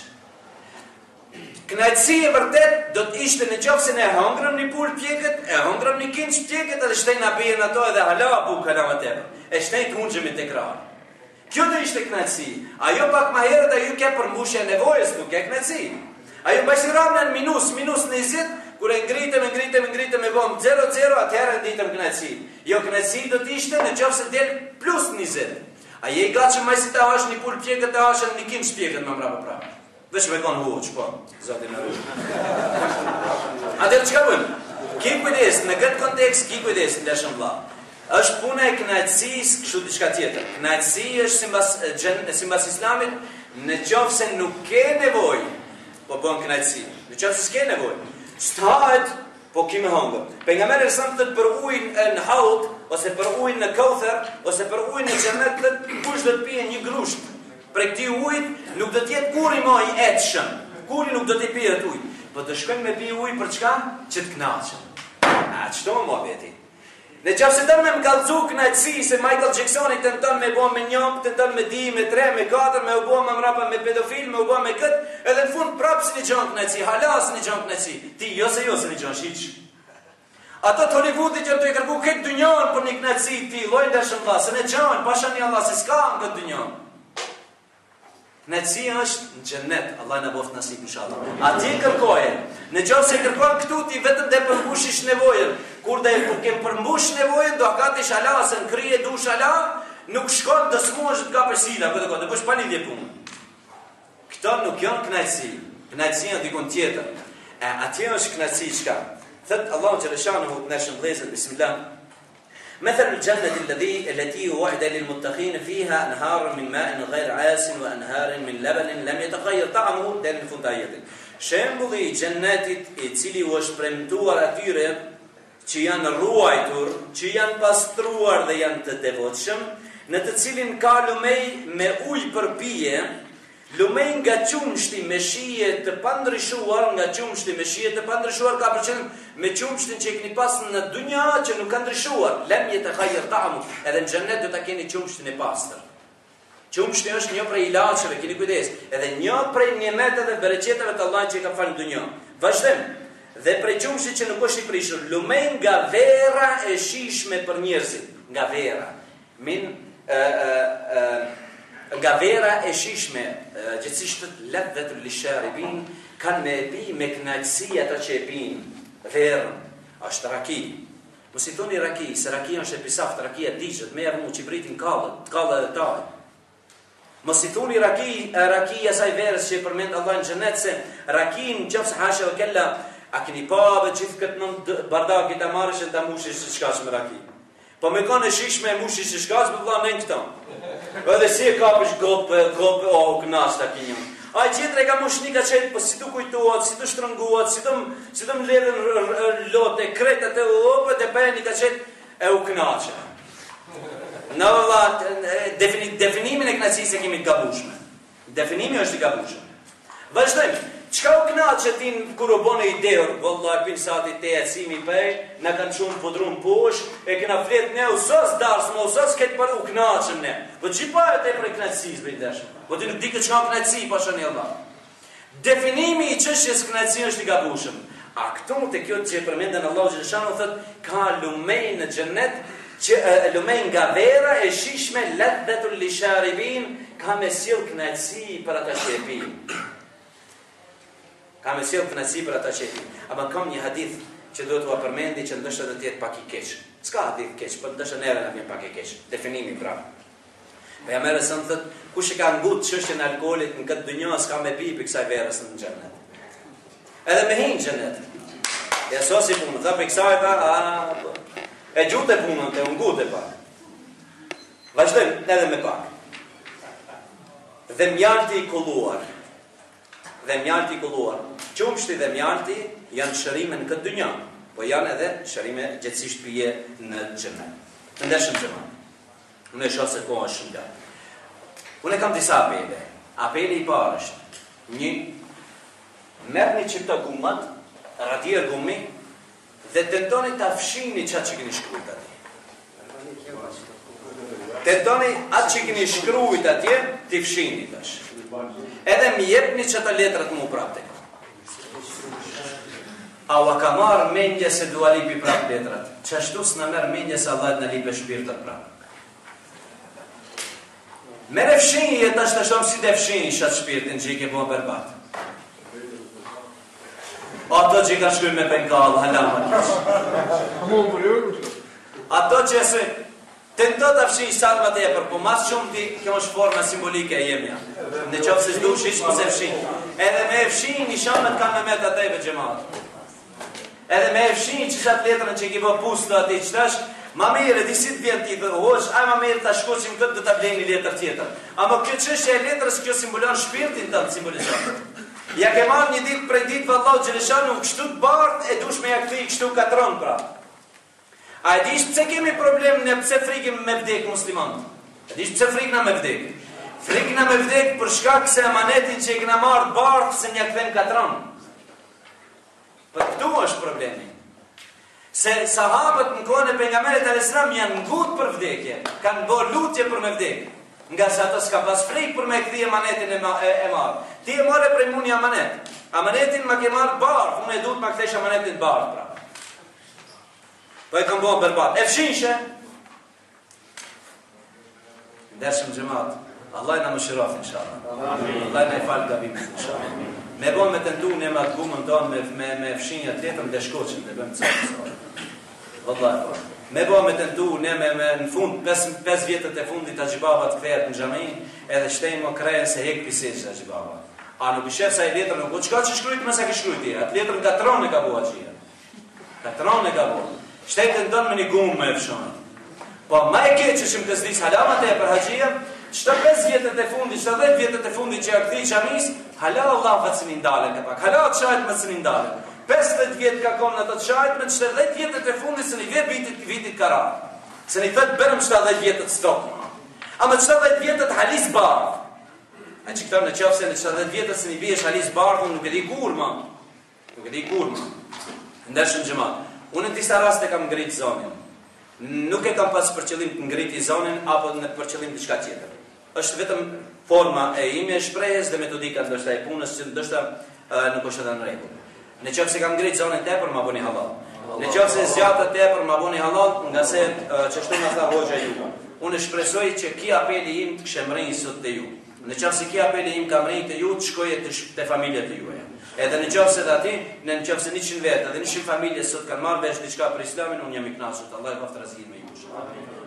Kënaqësia e vërtet do të ishte nëse ne hëngrëm një pul pjekët, e hëngrëm një kinç pjekët edhe shtejnë na bien ato edhe hala bu kalamatep. E shtejnë hunxhemi tekrar. Kjo do ishte kënaqësi. Ajo pak më herët ajo ke përmbushje nevojës, nuk ke kënaqësi. Ajo bashkëramën minus 20, kur e ngritem me bom 0-0, atëherë nditëm kënaqësi. Jo kënaqësi do të ishte nëse del plus 20. A je i gatshëm më si ta hash një pul pjekët, ta hashën një kinç pjekët më mbrapa prapë. Veç me kon huç, po. Zoti na ruaj. Atë çka bën? Ki kujdes në këtë kontekst, ki kujdes ndeshëm vëlla. Është puna e kënaqësisë, kështu diçka tjetër. Kënaqësia është sipas Islamit, nëse nuk ke nevojë, po bën kënaqësi. Nëse s'ke nevojë, stahet, po kimë hangër. Pejgamberi sa më thot për ujin në haut, ose për ujin në Kauther, ose për ujin në xhenet, kush do të pije një grusht. Për këtij ujit nuk do të jetë kurrë më i etshëm. Kurrë nuk do të pije atë ujë. Po të shkojmë me pi ujë për çka? Që të kënaqem. A çto më veti? Nëse do më kallëzu kënaqësi se Michael Jacksoni tenton me bë me njëm, tenton me di, me 3, me 4, me u bë më mbrapa me pedofil, me u bë me kët, edhe në fund prapë s'ni gjon kënaqësi, halas s'ni gjon kënaqësi. Ti jo s'ni gjon hiç. Ato të Hollywoodit që të i kërku këtë dynjon për një kënaqësi ti, lloj ndeshëm vëlla, se ne gjon, pashani Allah se s'ka në këtë dynjon. Kënaqësia është në xhennet, Allah na boft nasip inshallah. Atje kërkoje. Nëse kërkon këtu ti vetëm të përmbushish nevojën. Kur do të kem përmbush nevojën, do hatish halasën, krije dush hala, nuk shkon të smuesh të kapësh sila, këtë do bësh pa lidhje punë. Këto nuk janë kënaqësi. Kënaqësia dikon tjetër. Atje është kënaqësi çka? Thot Allahu xhaleshanu në shembull, bismillah. مثل الجنة التي وعد للمتقين فيها أنهار من ماء غير عاص وأنهار من لبن لم يتغير طعمه دل الفund ajetit. Shembulli I xhennetit I cili u është premtuar atyre që janë ruajtur, që janë pastruar dhe janë të devotshëm, në të cilin ka lumej me ujë për pije, Lumej nga qumshti me shije të pandryshuar, nga qumshti me shije të pandryshuar ka përqenim me qumshtin që e keni pas në dunja që nuk ka ndryshuar. Lem jetë khajr ta'mu, edhe në xhennet do ta keni qumshtin e pastër. Qumshti është një prej ilaçeve, keni kujdes, edhe një prej nimeteve dhe bereqeteve të Allahut që ka falë në dunja. Vazhdim. Dhe prej qumshtit që nuk është i prishur, lumej nga vera e shishme për njerëzit, nga vera. Nga vera e shishme, gjithësisht ladhatul lisharibin, kanë me e pi me kënaqësi ata që e pinë. Verën, është raki. Mos i thoni raki, se rakia është e pisaft, rakia digjet, me javë mu që britin kallë edhe taj. Mos i thoni raki asaj verës që e përmend Allah në xhenet, se rakin qofse hashe dhe kella, a keni pa dhe gjithë këtë nëndë bardakit a marrësh e ta mushish që shkash me raki. Po me kanë e shishme e mushish që shkash, me vla në këta. Edhe si e kapësh gopë, o kënash ta kinjë. A i qetre ka mush një ka qetë, po si tu kujtuat, si tu shtrënguat, si tu më ledhen lote, kretet e opët, e për një ka qetë e u knaqe. Në vëllat, definimin e knaqësisë e kemi të gabushme. Definimi është i gabushme. Vazhdojmë, qka u knaqe tin kur u bone i derë, vëllat, pinë sati te e cimi pëj, në kanë qunë podrun posh, e këna flet ne usos darsë, ma usos këtë për u knaqëm ne. Po që pa e te për e knaqësisë, për i deshëm. Po ti nuk di këtë që ka knaqësi, pasha një Allah. Definimi i qështjes knaqësi është i gabushëm. A këtu të kjo që e përmendën Allah Gjeshanu, thët, ka lumej në xhennet, lumej nga vera e shishme, ladhatul lisharibin, ka me sjell knaqësi për ata që e pinë. Ka me sjell knaqësi për ata që e pinë. Ama kam një hadith që do t'ua përmendi që ndështë dhe tjetë pak i keq. S'ka hadith keq, për ndështë neve në vjen pak i keq. Definimi pra. Për jam erës në thët, kush e ka ngut çështjen e alkoolit në këtë dynjë s'ka me pi për kësaj verës në xhennet. Edhe me hinë xhennet. Ja so si punë, tha për kësaj ta, e gjute punën të ungut e pak. Vazhdojmë edhe me pak. Dhe mjalti i kulluar. Dhe mjalti i kulluar. Qumshti dhe mjalti janë shërime në këtë dynjë, po janë edhe shërime gjithësisht pije në xhennet. Të ndeshëm xhennet. Unë e shoh se koha është shumë gjatë. Unë kam disa apele. Apeli i parë është merrni çifta gumat, radier gumi dhe tentoni ta fshini çka që keni shkruar atje. Tentoni atë që keni shkruar atje, ti fshini tash. Edhe më jepni çata letrat më prapë. A u ka marrë mendje se dua lipi prapë letrat. Çashtu s'na merr mendje se Allah na lipe shpirtat prapë. Mere fshinje të ashtë të shumë si dhe fshinje shatë shpirtin që i ke bua berbat. Ato që i ka shkuj me bengal, halama kishë. Ato që se tento të fshinje shatë më të jepër, po mas shumë ti kjo është forma simbolike e jemja. Në qofë se shdu shish po se fshinje. Edhe me fshinje një shamet ka me me të tejve gjematë. Edhe me fshinje që shatë letrën që i ke bua pustë ati qëtash, ma mirë, di si të vjen ti dhe hosh, aj ma mirë të shkoqim këtë dhe të blejni letër tjetër. Ama kjo qështja e letërës, kjo simbolon shpirtin të të simbolizon. Ja ke marrë një ditë prej ditë vëllau Gjeleshanu, kështu të bardh e dush me ja këthi, kështu katron pra. A e dish pëse kemi problem në pëse frikim me vdek muslimantë? E dish pëse frikna me vdek? Frikna me vdek për shkak se amanetin që i këna marrë bardh se një këthen katron. Për këtu është problemi. Se sahabët në kohën e pejgamberit a.s. janë ngut për vdekje, kanë bërë lutje për me vdekje, nga se ato s'ka pas frikë për me këthi amanetin e marë. Ti e marë prej muni amanet. Amanetin ma ke marë bardh, unë e du të ma këthesh amanetin bardh pra. Po e kam bërë berbat. E fshinshe? Ndeshëm gjematë, Allah i në më shiraf, inshallah. Allah i në i falë gabimin, inshallah. Me bo me të ndu një ma të gumën tonë me fshinja të letëm dhe shkoqin dhe bëmë cërë. Vëllaj, me bo me të ndu një në fund, 5 vjetët e fundit a gjibaba të kthejet në gjami, edhe shtejnë më krejnë se hek piseqë a gjibaba. A nuk i shef sa i letër nuk, qka që shkrujt me sa ki shkrujti, atë letër nga tronë e ka bua qia. Ka tronë e ka bua. Shtejnë të ndonë me një gumë me fshonë. Po ma e keqë që më të zdis halamat e për haqia, qëta 5 vjetët e fundit, qëta 10 vjetët e fundit që ja këthi qamis, hala Allah vë të ndalen e pak, hala të shajt me të ndalen. 50 vjetë ka konë në të shajt me qëta 10 vjetët e fundit se një vitit karat. Se një thëtë bërëm qëta 10 vjetët stokë. A me qëta 10 vjetët halis bardh. A që këta në qafse në 70 vjetës në i bie shalis bardhën, nuk e di kur ma. Nuk e di kur ma. Ndershëm xhamat. Unë në disa raste kam ngrit zonin. Nuk e kam pas për qëllim të ngriti zonin apo në për qëllim diçka tjetër. Është vetëm forma e ime e shprehjes dhe metodika ndoshta e punës që ndoshta nuk është edhe në rregull. Në qoftë se kam ngrit zonën tepër, ma bëni halal. Në qoftë se zgjata tepër, ma bëni halal, nga se çështën na tha hoxha ju. Unë shpresoj që ki apeli im të kshemrejnë sot te ju. Në qoftë se ki apeli im ka mrejnë te ju, të shkojë te familjet e juaja. Edhe në qoftë se aty, në qoftë se 100 vetë, edhe 100 familje sot kanë marrë vesh diçka për Islamin, unë jam i kënaqur. Allah e paftë razgjimin me ju.